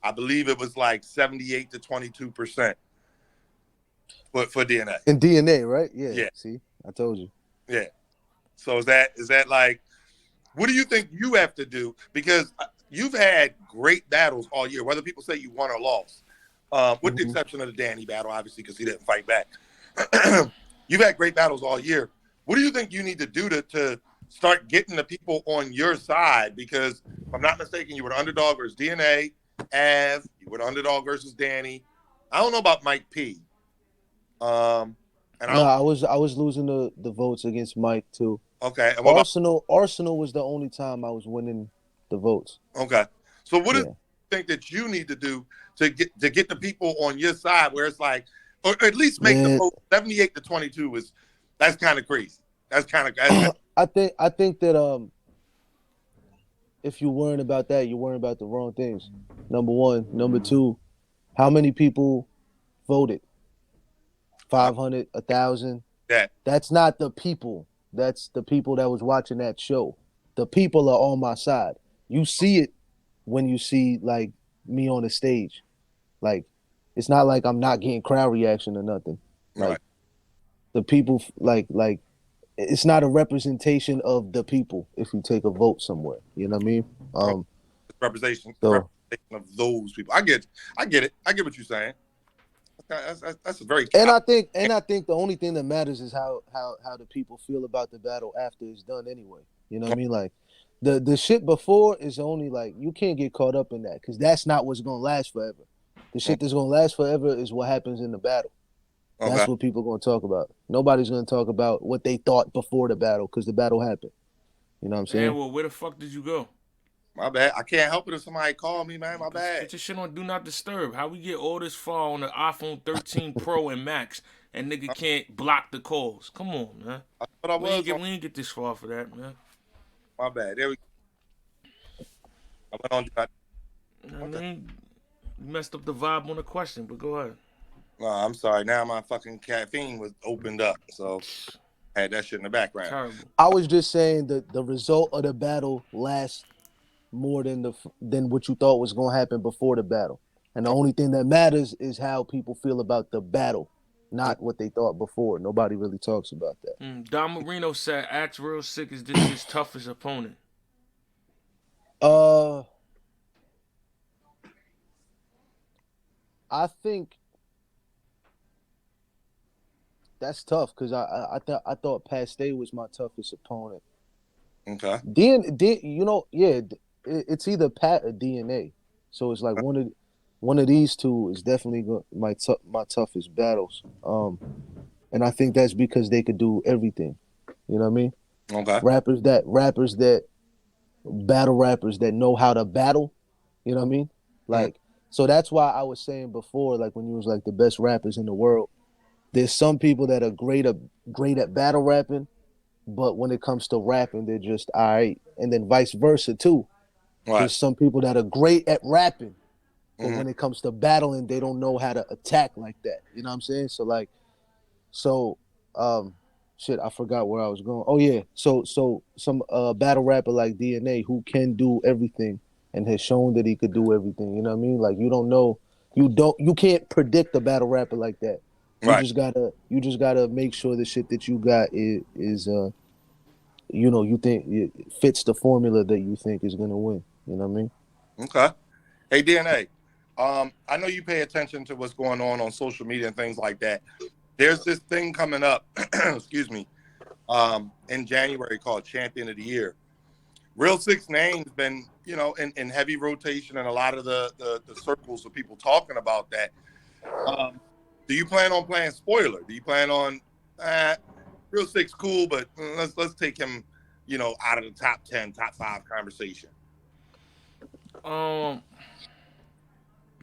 S3: I believe it was like 78 to 22%. But for DNA.
S1: In DNA, right? Yeah.
S3: Yeah.
S1: See, I told you.
S3: Yeah. So is that like, what do you think you have to do? Because you've had great battles all year, whether people say you won or lost, with the exception of the Danny battle, obviously, because he didn't fight back. you've had great battles all year. What do you think you need to do to start getting the people on your side? Because if I'm not mistaken, you were the underdog versus DNA, Av, you were the underdog versus Danny. I don't know about Mike P. And I
S1: No,
S3: don't.
S1: I was losing the votes against Mike too.
S3: Okay, and what about
S1: Arsenal was the only time I was winning the votes.
S3: okay? So what do you
S1: Yeah.
S3: think that you need to do to get the people on your side, where it's like, or at least make the
S1: Man,
S3: vote 78-22 is that's kind of crazy. That's kind of that's
S1: I think that if you're worrying about that, you're worrying about the wrong things. Number one, number two, how many people voted? 500, 1,000.
S3: that.
S1: That's not the people. That's the people that was watching that show. The people are on my side. You see it when you see like me on the stage. Like it's not like I'm not getting crowd reaction or nothing.
S3: Right.
S1: Like the people like it's not a representation of the people if you take a vote somewhere. You know what I mean?
S3: Okay. Representation
S1: So
S3: of those people. I get it. I get what you're saying. That's a very.
S1: and I think the only thing that matters is how the people feel about the battle after it's done anyway. You know what I mean? Like the shit before is only like you can't get caught up in that because that's not what's gonna last forever. The shit that's gonna last forever is what happens in the battle.
S3: Okay.
S1: That's what people are gonna talk about. Nobody's gonna talk about what they thought before the battle because the battle happened. You know what I'm
S2: And
S1: saying?
S2: well, where the fuck did you go?
S3: My bad. I can't help it if somebody call me, man. My bad.
S2: Put your shit on Do Not Disturb. How we get all this far on the iPhone 13 Pro and Max and nigga can't block the calls? Come on, man.
S3: I thought I
S2: We ain't
S3: was
S2: get
S3: on.
S2: we ain't get this far for that, man.
S3: My bad. There we go. I went on.
S2: You know what I mean? You messed up the vibe on the question, but go ahead.
S3: No, I'm sorry. Now my fucking caffeine was opened up, so I had that shit in the background.
S2: Terrible.
S1: I was just saying that the result of the battle lasts more than what you thought was gonna happen before the battle. And the only thing that matters is how people feel about the battle, not what they thought before. Nobody really talks about that.
S2: Don Marino said, "Act real sick. Is this his toughest opponent?"
S1: Uh, I think that's tough because I thought Pasté was my toughest opponent.
S3: Okay.
S1: It's either Pat or DNA. So it's like one of these two is definitely my toughest battles. And I think that's because they could do everything. You know what I mean?
S3: Okay.
S1: Rappers that battle rappers that know how to battle. You know what I mean? Like so that's why I was saying before, like when you was like the best rappers in the world. There's some people that are great at battle rapping, but when it comes to rapping, they're just all right. And then vice versa too.
S3: Right.
S1: There's some people that are great at rapping, but
S3: Mhm.
S1: when it comes to battling, they don't know how to attack like that. You know what I'm saying? So shit, I forgot where I was going. Oh yeah. So some battle rapper like DNA who can do everything and has shown that he could do everything. You know what I mean? Like you can't predict a battle rapper like that.
S3: Right.
S1: You just gotta make sure the shit that you got is you think it fits the formula that you think is gonna win. You know what I mean?
S3: Okay. Hey, DNA. I know you pay attention to what's going on social media and things like that. There's this thing coming up, excuse me, in January called Champion of the Year. Real Sick's name's been, in heavy rotation and a lot of the circles of people talking about that. Do you plan on playing spoiler? Do you plan on Real Sick's cool, but let's take him, out of the top 10, top 5 conversation?
S2: Um,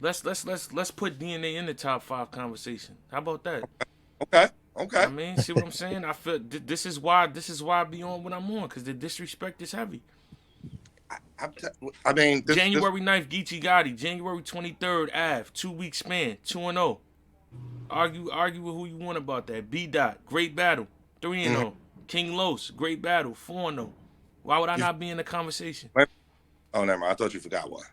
S2: let's put DNA in the top 5 conversation. How about that?
S3: Okay. Okay.
S2: I mean, see what I'm saying? I feel this is why I be on when I'm on because the disrespect is heavy.
S3: I mean,
S2: January 9th, Geechee Gotti. January 23rd, Av. 2 week span, 2-0. Argue with who you want about that. B Dot, great battle, 3-0. King Los, great battle, 4-0. Why would I not be in the conversation?
S3: Oh, never mind. I thought you forgot one.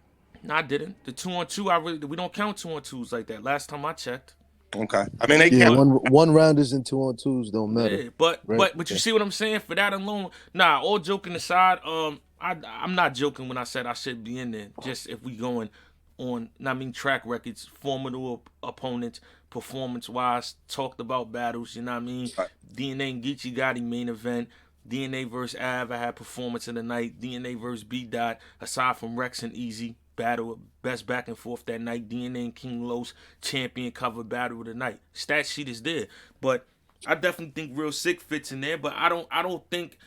S2: No, I didn't. The 2-on-2, we don't count 2-on-2s like that. Last time I checked.
S3: Okay. I mean, they
S1: Yeah,
S3: can't.
S1: one rounders and 2-on-2s don't matter.
S2: Yeah, but
S1: right?
S2: you see what I'm saying? For that alone, nah. All joking aside, I'm not joking when I said I should be in there. Just if we going on, I mean, track records, formidable opponents, performance wise, talked about battles, you know what I mean?
S3: Right.
S2: DNA and Geechee Gotti main event. DNA versus Av, I had performance of the night. DNA versus B Dot, aside from Rex and Easy, battle, best back and forth that night. DNA and King Los, champion cover battle of the night. Stat sheet is there. But I definitely think Real Sick fits in there, but I don't think,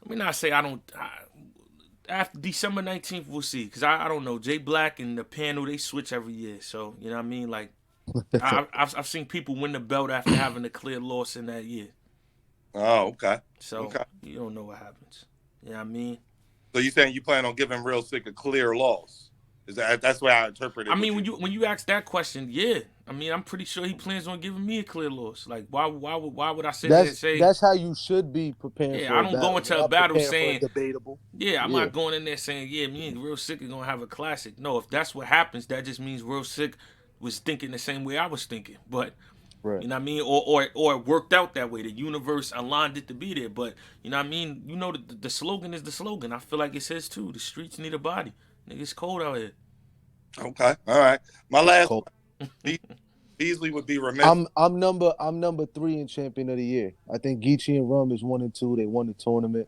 S2: let me not say I don't, after December 19th, we'll see. Because I don't know. Jay Black and the panel, they switch every year. So, you know what I mean? Like, I've seen people win the belt after having a clear loss in that year.
S3: Oh, okay.
S2: So,
S3: Okay.
S2: you don't know what happens. You know what I mean?
S3: So you saying you plan on giving Real Sick a clear loss? Is that's the way I interpret it?
S2: I mean, when you ask that question, yeah. I mean, I'm pretty sure he plans on giving me a clear loss. Like, why would I sit there and say,
S1: That's how you should be preparing
S2: yeah,
S1: for
S2: I
S1: a
S2: don't
S1: battle.
S2: go into
S1: You're
S2: a
S1: not
S2: battle
S1: preparing for
S2: saying,
S1: a debatable.
S2: yeah, I'm
S1: Yeah.
S2: not going in there saying, yeah, me and Real Sick are gonna have a classic. No, if that's what happens, that just means Real Sick was thinking the same way I was thinking. But
S1: Right.
S2: you know what I mean? Or it worked out that way. The universe aligned it to be there. But you know what I mean? You know the slogan is the slogan. I feel like it says too. The streets need a body. Nigga, it's cold out here.
S3: Okay. All right. My last
S1: Cool.
S3: Beasley would be remiss.
S1: I'm number 3 in champion of the year. I think Geechee and Rum is 1 and 2. They won the tournament.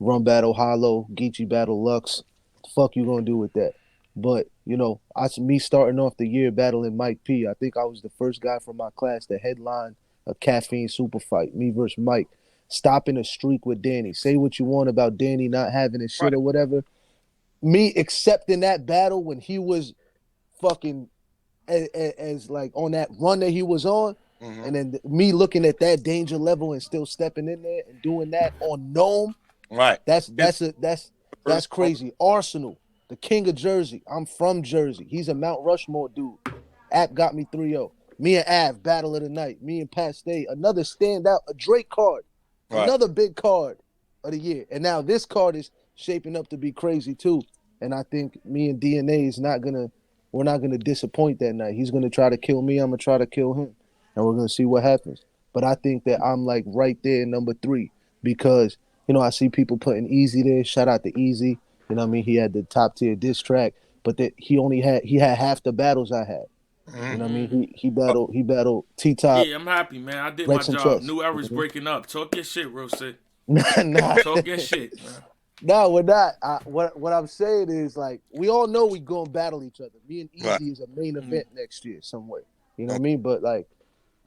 S1: Rum battle Hollow, Geechee battle Lux. The fuck you gonna do with that? But you know, me starting off the year battling Mike P. I think I was the first guy from my class to headline a caffeine super fight. Me versus Mike, stopping a streak with Danny. Say what you want about Danny not having his shit
S3: Right.
S1: or whatever. Me accepting that battle when he was fucking as like on that run that he was on,
S3: Mhm.
S1: and then me looking at that danger level and still stepping in there and doing that on Gnome.
S3: Right.
S1: That's crazy. Arsenal, the king of Jersey. I'm from Jersey. He's a Mount Rushmore dude. App got me 3-0. Me and Av, battle of the night. Me and Pat Stay, another standout, a Drake card,
S3: Right.
S1: another big card of the year. And now this card is shaping up to be crazy too. And I think me and DNA is we're not gonna disappoint that night. He's gonna try to kill me. I'm gonna try to kill him, and we're gonna see what happens. But I think that I'm like right there, number 3, because you know I see people putting Easy there. Shout out to Easy. You know what I mean? He had the top tier diss track, but that he had half the battles I had.
S3: Mhm.
S1: You know what I mean? He battled T Top,
S2: Yeah, I'm happy, man. I did
S1: Rex
S2: my
S1: and
S2: job.
S1: Chess.
S2: New era's breaking up. Talk your shit, Real Sick.
S1: nah,
S2: Talk your shit, man.
S1: no, we're not. What I'm saying is like we all know we gonna battle each other. Me and Easy
S3: Right.
S1: is a main event next year some way. You know what I mean? But like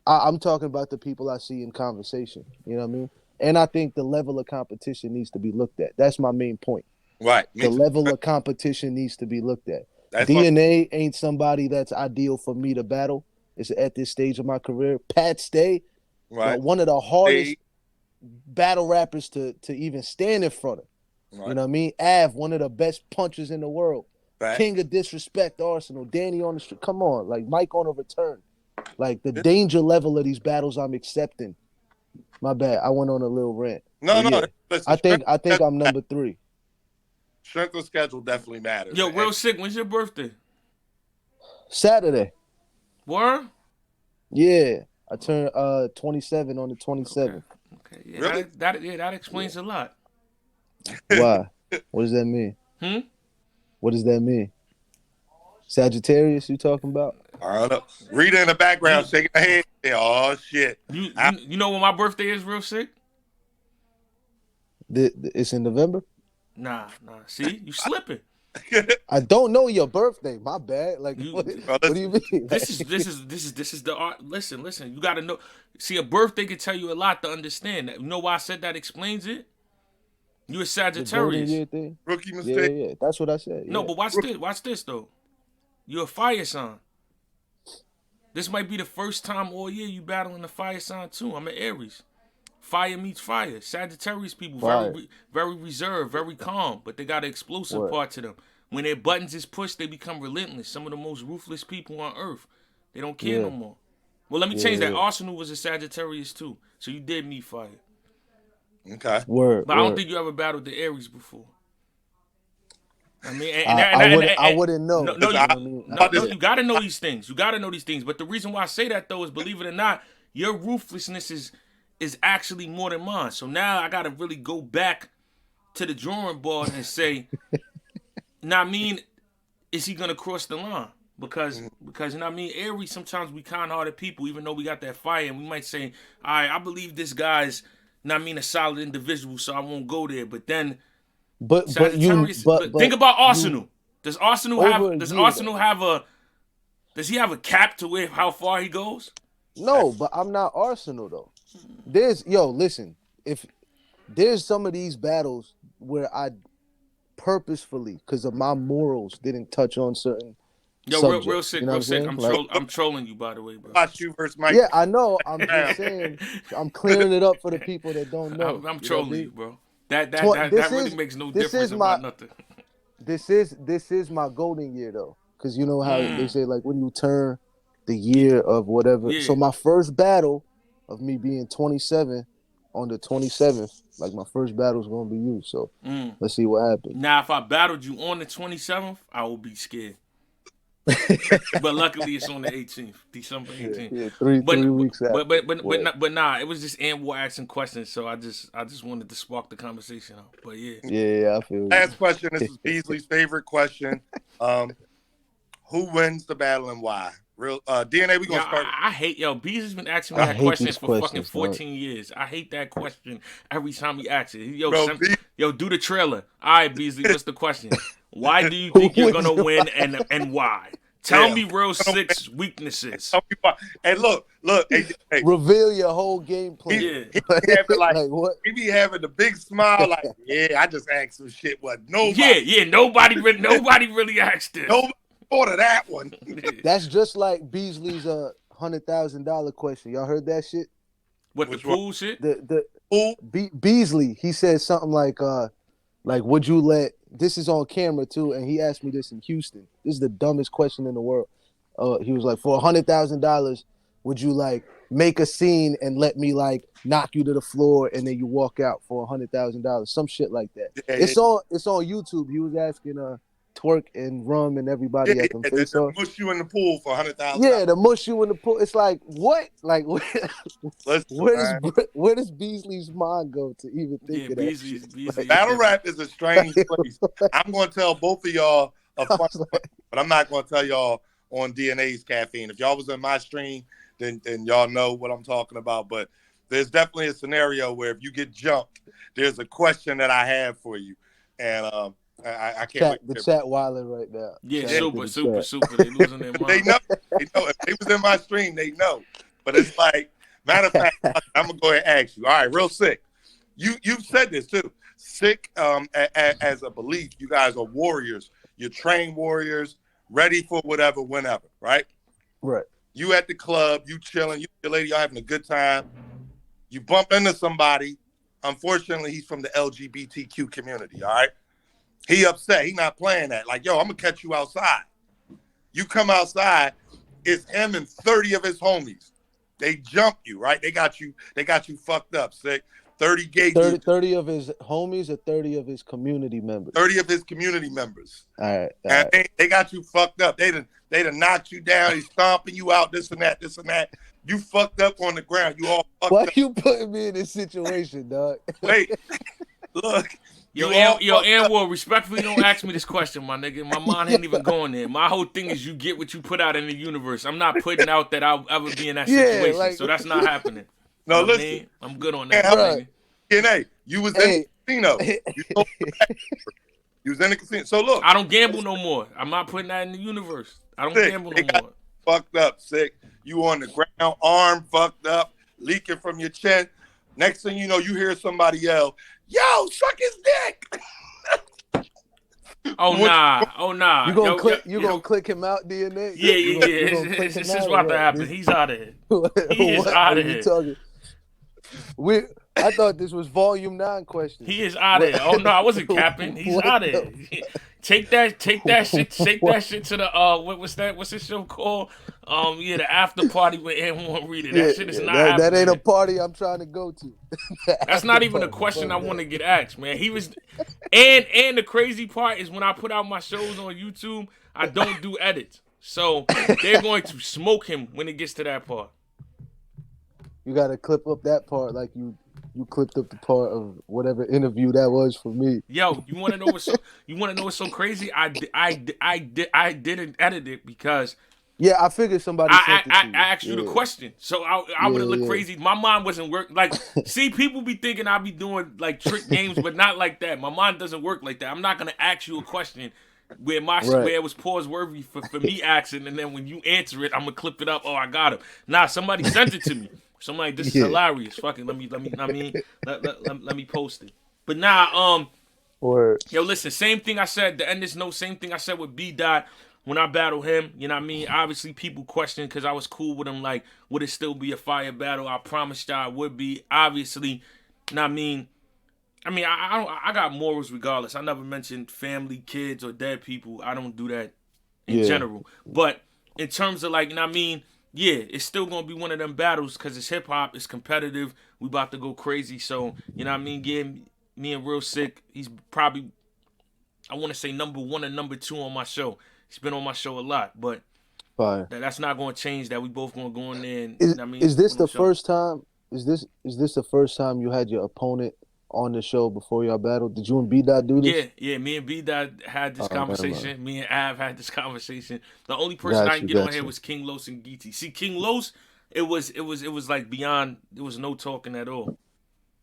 S1: I'm talking about the people I see in conversation. You know what I mean? And I think the level of competition needs to be looked at. That's my main point.
S3: Right.
S1: The level of competition needs to be looked at.
S3: That's
S1: DNA ain't somebody that's ideal for me to battle. It's at this stage of my career. Pat Stay,
S3: right.
S1: one of the hardest battle rappers to even stand in front of.
S3: Right.
S1: You know what I mean? Av, one of the best punchers in the world.
S3: Right.
S1: King of disrespect, Arsenal. Danny on the street. Come on, like Mike on a return. Like the danger level of these battles I'm accepting. My bad. I went on a little rant.
S3: No,
S1: But
S3: no.
S1: yeah,
S3: Listen,
S1: I think I'm number 3.
S3: strength of schedule definitely matters.
S2: Yo, Real Sick, when's your birthday?
S1: Saturday.
S2: Word?
S1: Yeah. I turned 27 on the 27th.
S2: Okay. Yeah,
S3: Really?
S2: that explains a lot.
S1: Why? What does that mean? What does that mean? Sagittarius you talking about?
S3: I don't know. Rita in the background shaking her head. Oh shit.
S2: You know when my birthday is, Real Sick?
S1: It's in November?
S2: Nah. See? You slipping.
S1: I don't know your birthday. My bad. Like what do you mean?
S2: This is the art. Listen. You gotta know. See, a birthday can tell you a lot to understand that. You know why I said that explains it? You a
S1: The
S2: Sagittarius.
S1: golden year thing?
S3: Rookie mistake.
S1: Yeah. That's what I said.
S2: No,
S1: yeah.
S2: but watch this though. You're a fire sign. This might be the first time all year you battling the fire sign too. I'm an Aries. Fire meets fire. Sagittarius people very reserved, very calm, but they got an explosive part to them. When their buttons is pushed, they become relentless. Some of the most ruthless people on earth. They don't care no more. Well, let me change that. Arsenal was a Sagittarius too, so you did meet fire.
S3: Okay.
S1: Word.
S2: But I don't think you ever battled the Aries before. I mean,
S1: I wouldn't know.
S2: No, you got to know these things. You got to know these things. But the reason why I say that though is, believe it or not, your ruthlessness is actually more than mine. So now I got to really go back to the drawing board and say, now I mean, is he gonna cross the line? Because you know what I mean, Aries, sometimes we kind-hearted people, even though we got that fire, and we might say, all right, I believe this guy's, you know what I mean, a solid individual, so I won't go there. But then Sagittarius, but think about
S1: you
S2: Arsenal. Does Arsenal
S1: over
S2: have
S1: a
S2: does
S1: year
S2: Arsenal
S1: though.
S2: have a does he have a cap to where how far he goes?
S1: No, but I'm not Arsenal though. Listen, if there's some of these battles where I purposefully, because of my morals, didn't touch on certain
S2: Yo, real
S1: subjects.
S2: sick,
S1: You know
S2: real
S1: what I'm
S2: sick.
S1: saying? Like,
S2: I'm trolling you, by the way, bro.
S3: Watch you versus Mike.
S1: yeah, I know. I'm just saying. I'm clearing it up for the people that don't know.
S2: I'm
S1: You know what I
S2: trolling
S1: mean?
S2: you, bro. That
S1: This
S2: really
S1: is
S2: makes no
S1: this
S2: difference
S1: is my
S2: about nothing.
S1: this is my golden year though, because you know how they
S2: Mm.
S1: say like when you turn the year of whatever.
S2: Yeah.
S1: So my first battle of me being 27 on the 27th, like my first battle is gonna be you. So
S2: Mm.
S1: let's see what happens.
S2: Now, if I battled you on the 27th, I will be scared. But luckily, it's on the 18th, December 18th.
S1: Yeah, three weeks after.
S2: But nah, it was just Anwar asking questions, so I just wanted to spark the conversation out. But yeah,
S1: Yeah, I feel you.
S3: Last question. This is Beasley's favorite question. Who wins the battle and why? Real DNA. We gonna start.
S2: I hate Beezy's been asking me
S1: I
S2: that
S1: hate
S2: question
S1: these
S2: for fucking
S1: questions,
S2: 14 years. I hate that question every time he asks it.
S3: Bro,
S2: Do the trailer. All right, Beasley, what's the question? Why do you
S1: Who
S2: think you're
S1: wins
S2: gonna
S1: the
S2: win and why? Tell
S3: Yeah.
S2: me real Sikh's weaknesses.
S3: Tell me why. Hey, look. Hey,
S1: Reveal your whole game plan.
S2: Yeah.
S3: he be having
S1: like what?
S3: he be having the big smile, like, yeah, I just asked some shit. What nobody,
S2: Yeah, nobody really asked this.
S3: nobody thought of that one.
S1: That's just like Beasley's $100,000 question. Y'all heard that shit?
S2: What, the
S3: Which one?
S2: pool shit?
S1: The
S3: Who?
S1: Beasley, he said something like would you let, this is on camera too, and he asked me this in Houston. This is the dumbest question in the world. He was like, for $100,000, would you like make a scene and let me like knock you to the floor and then you walk out for $100,000? Some shit like that.
S3: Yeah,
S1: It's on YouTube. He was asking Twerk and Rum and everybody at them face
S3: to
S1: off.
S3: mush you in the pool for $100,000.
S1: Yeah, to mush you in the pool. It's like what? Like
S3: Listen,
S1: where does Beasley's mind go to even think of that?
S2: Beasley.
S3: battle rap is a strange place. I'm going to tell both of y'all a fun one, but I'm not going to tell y'all on DNA's caffeine. If y'all was in my stream, then y'all know what I'm talking about. But there's definitely a scenario where if you get jumped, there's a question that I have for you, and I can't.
S1: The chat wilding right now.
S2: Yeah,
S1: Shout
S2: super. They losing their mind.
S3: They know. If they was in my stream, they know. But it's like, matter of fact, I'm gonna go ahead and ask you. All right, real sick. You've said this too. Sick as a belief, you guys are warriors. You're trained warriors, ready for whatever, whenever. Right.
S1: Right.
S3: You at the club, you chilling, you your lady, y'all having a good time. You bump into somebody. Unfortunately, he's from the LGBTQ community. All right. He upset. He not playing that. Like, yo, I'm gonna catch you outside. You come outside, it's him and 30 of his homies. They jump you, right? They got you fucked up, sick. 30 gay
S1: 30 of his homies or 30 of his community members?
S3: 30 of his community members.
S1: All right.
S3: And they got you fucked up. They done knocked you down. He's stomping you out, this and that. You fucked up on the ground. You all fucked
S1: Why
S3: up.
S1: you putting me in this situation, dog?
S3: Wait, look.
S2: Yo, Anwar, respectfully, don't ask me this question, my nigga. My mind ain't even going there. My whole thing is you get what you put out in the universe. I'm not putting out that I'll ever be in that situation, so that's not happening.
S3: No,
S2: you know
S3: listen.
S2: I mean? I'm good on that.
S1: Right.
S3: DNA, you was in the casino. You was in the casino. So look.
S2: I don't gamble no more. I'm not putting that in the universe. I don't gamble no more.
S3: Fucked up, sick. You on the ground, arm fucked up, leaking from your chin. Next thing you know, you hear somebody yell, "Yo, suck his dick!"
S2: Oh nah.
S1: You gonna click him out, DNA?
S2: Yeah. It's just about to happen. He's out of here. He is out of here.
S1: I thought this was volume 9 question.
S2: He is out of here. Oh no, I wasn't capping. He's out of here. Take that shit to the what's this show called? The after party with everyone read it. That shit is not happening.
S1: That ain't a party I'm trying to go to.
S2: That's not even a question I want to get asked, man. He was and the crazy part is when I put out my shows on YouTube, I don't do edits. So they're going to smoke him when it gets to that part.
S1: You gotta clip up that part like you you clipped up the part of whatever interview that was for me.
S2: Yo, you want to know what's so crazy? I didn't edit it because
S1: Yeah, I figured somebody sent it to
S2: I
S1: you.
S2: asked you the
S1: Yeah,
S2: question, so I would have looked
S1: yeah,
S2: crazy. My mind wasn't work like. See, people be thinking I be doing like trick games, but not like that. My mind doesn't work like that. I'm not gonna ask you a question
S1: right.
S2: where it was pause worthy for me asking, and then when you answer it, I'm gonna clip it up. Oh, I got him. Nah, somebody sent it to me. So I'm like, this is
S1: Yeah,
S2: hilarious. Fuck it. I mean, let me post it. But nah,
S1: or
S2: yo, listen, same thing I said, to end this note, same thing I said with B Dot when I battled him. You know what I mean? Obviously, people questioned because I was cool with him, like, would it still be a fire battle? I promised y'all it would be. Obviously, you know what I mean? I got morals regardless. I never mentioned family, kids, or dead people. I don't do that in
S1: yeah,
S2: general. But in terms of, like, you know what I mean? Yeah, it's still gonna be one of them battles because it's hip hop, it's competitive. We about to go crazy. So, you know what I mean? Yeah, me and Real Sick, he's probably, I want to say, number one and number two on my show. He's been on my show a lot, but
S1: fire.
S2: that's not going to change. That we both going to go in there and,
S1: Is
S2: I mean,
S1: is this
S2: put on the
S1: the
S2: show.
S1: first time? Is this the first time you had your opponent on the show before y'all battled? Did you and B Dot do this?
S2: Yeah. Me and B Dot had this
S1: Oh, never mind.
S2: conversation. Me and Av had this conversation. The only person I
S1: Got
S2: didn't
S1: you,
S2: get on
S1: got
S2: here
S1: you.
S2: was King Los and Geety. See, King Los, it was like beyond. There was no talking at all.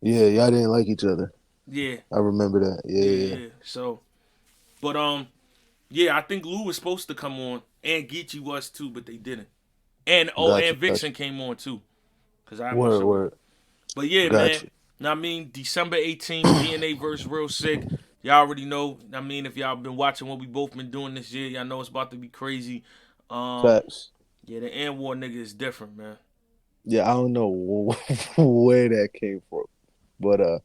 S1: Yeah, y'all didn't like each other.
S2: Yeah,
S1: I remember that. Yeah,
S2: yeah,
S1: yeah,
S2: yeah. So, but yeah, I think Lou was supposed to come on, and Geechee was too, but they didn't. And
S1: yeah. Got
S2: and
S1: you, got
S2: Vixen
S1: you.
S2: came on too, cause I had my
S1: Word,
S2: show.
S1: word.
S2: But yeah,
S1: Got
S2: man.
S1: you.
S2: Now I mean, December 18th, DNA versus Real Sick. Y'all already know. I mean, if y'all been watching what we both been doing this year, y'all know it's about to be crazy. Um,
S1: Facts.
S2: yeah, the Anwar nigga is different, man.
S1: Yeah, I don't know where that came from, but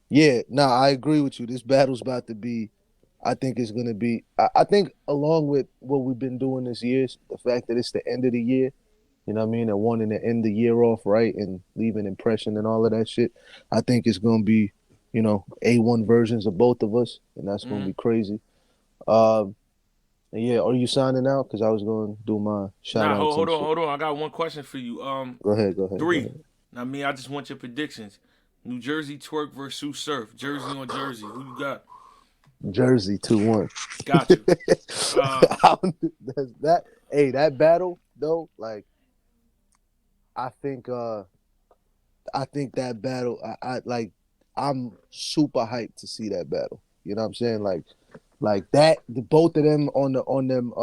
S1: yeah, nah, I agree with you. This battle's about to be. I think it's gonna be. I think along with what we've been doing this year, the fact that it's the end of the year, you know what I mean, and wanting to end the year off right and leave an impression and all of that shit. I think it's gonna be, A1 versions of both of us, and that's gonna
S2: Mm-hmm.
S1: be crazy. Um, and yeah, are you signing out? Because I was gonna do my shout
S2: Nah,
S1: outs and shit.
S2: hold on. I got one question for you.
S1: Go ahead, go ahead, go
S2: Three.
S1: ahead.
S2: I mean, I just want your predictions. New Jersey Twerk versus Sue Surf. Jersey on Jersey. Who you got?
S1: Jersey 2-1.
S2: Got you.
S1: That's that. Hey, that battle though, like I think that battle. I like. I'm super hyped to see that battle. You know what I'm saying? Like that. The both of them on them.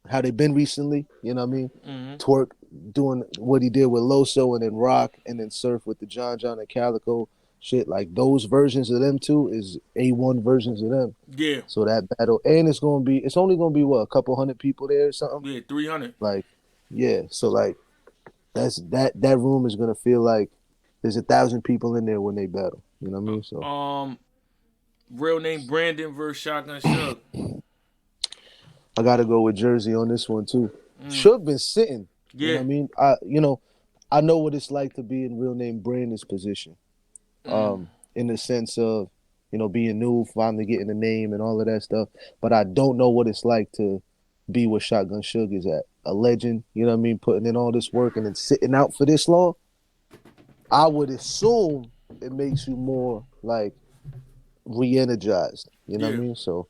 S1: How they been recently? You know what I mean?
S2: Mm-hmm.
S1: Twerk doing what he did with Loso, and then Rock, and then Surf with the John and Calico shit. Like those versions of them two is A1 versions of them.
S2: Yeah.
S1: So that battle, and it's only gonna be what, a couple hundred people there or something.
S2: Yeah, 300.
S1: Like, yeah. So like that room is gonna feel like there's 1,000 people in there when they battle. You know what I mean? So
S2: Um, Real name Brandon versus Shotgun Shug.
S1: I gotta go with Jersey on this one too.
S2: Mm,
S1: Should been sitting. You know
S2: yeah.
S1: what I mean? I know what it's like to be in real name Brandon's position.
S2: Mm,
S1: In the sense of, being new, finally getting a name and all of that stuff. But I don't know what it's like to be where Shotgun Suge is at. A legend, you know what I mean, putting in all this work and then sitting out for this long. I would assume it makes you more like re-energized. You know what I
S2: yeah.
S1: mean? So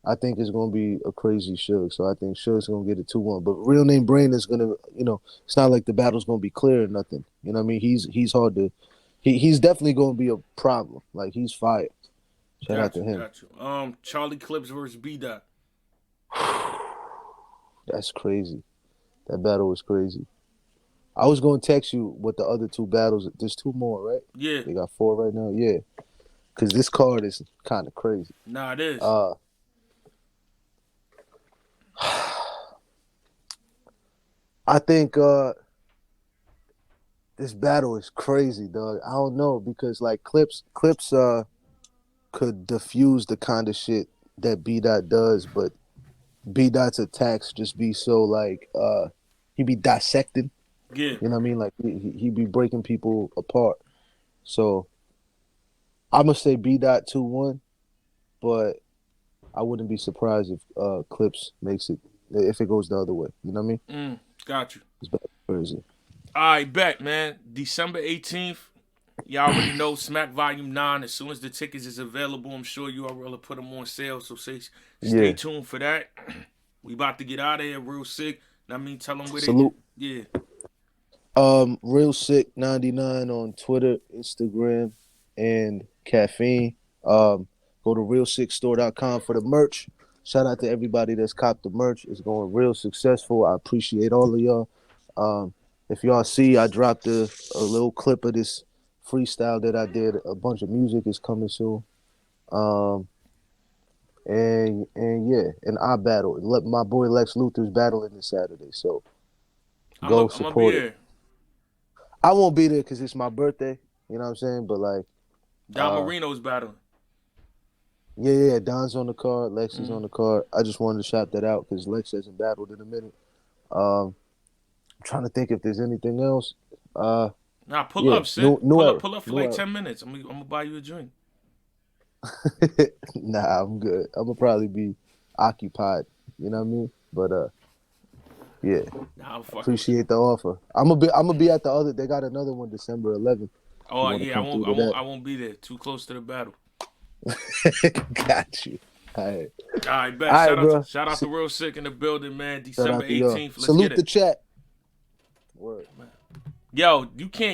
S1: I think it's gonna be a crazy Suge. So I think Suge's gonna get a 2-1. But real name Brandon's gonna, it's not like the battle's gonna be clear or nothing. You know what I mean? He's hard to he's definitely gonna be a problem. Like he's fired. Shout out
S2: Got
S1: to
S2: you.
S1: him.
S2: Got you. Charlie Clips versus B Dot.
S1: That's crazy. That battle was crazy. I was gonna text you what the other two battles. There's two more, right?
S2: Yeah.
S1: They got four right now. Yeah, because this card is kind of crazy.
S2: Nah, it is.
S1: Uh, I think this battle is crazy, dog. I don't know because like clips could diffuse the kind of shit that B Dot does, but B Dot's attacks just be so like he be dissecting.
S2: Yeah.
S1: You know what I mean? Like he be breaking people apart. So I'm gonna say B Dot 2-1, but I wouldn't be surprised if Clips makes it if it goes the other way. You know what I mean?
S2: Got you.
S1: It's crazy.
S2: I bet, man. December 18th. Y'all already know Smack Volume 9. As soon as the tickets is available, I'm sure URL will put them on sale. So stay
S1: Yeah.
S2: tuned for that. We about to get out of here real sick. I mean, tell them where they
S1: Salute.
S2: get. Yeah.
S1: Real Sick 99 on Twitter, Instagram, and Caffeine. Go to realsickstore.com for the merch. Shout out to everybody that's copped the merch. It's going real successful. I appreciate all of y'all. If y'all see, I dropped a little clip of this freestyle that I did. A bunch of music is coming soon. Um, and yeah, and I battle. My boy Lex Luthor's battling this Saturday, so
S2: I'm
S1: go
S2: gonna be
S1: support it.
S2: there.
S1: I won't be there because it's my birthday. You know what I'm saying? But like,
S2: Don Marino's battling.
S1: yeah, Don's on the card. Lex is
S2: Mm-hmm.
S1: on the card. I just wanted to shout that out because Lex hasn't battled in a minute. I'm trying to think if there's anything else.
S2: Nah, pull
S1: Yeah,
S2: up, Sid.
S1: new era,
S2: Pull up for
S1: new
S2: like
S1: era.
S2: 10 minutes. I'm gonna buy you a drink.
S1: Nah, I'm good. I'm gonna probably be occupied. You know what I mean? But yeah,
S2: Nah, I'm fucking with you.
S1: appreciate the offer. I'm gonna be at the other. They got another one December 11th. If you
S2: Oh
S1: want to
S2: yeah,
S1: come through to that,
S2: I won't be there. Too close to the battle.
S1: got you. All right,
S2: All right,
S1: all
S2: bet.
S1: right, bro.
S2: Shout out to Real Sick in the building, man.
S1: Shout
S2: December
S1: out to y'all.
S2: 18th. Let's get
S1: Salute the
S2: it.
S1: chat. Word.
S2: Yo, you can't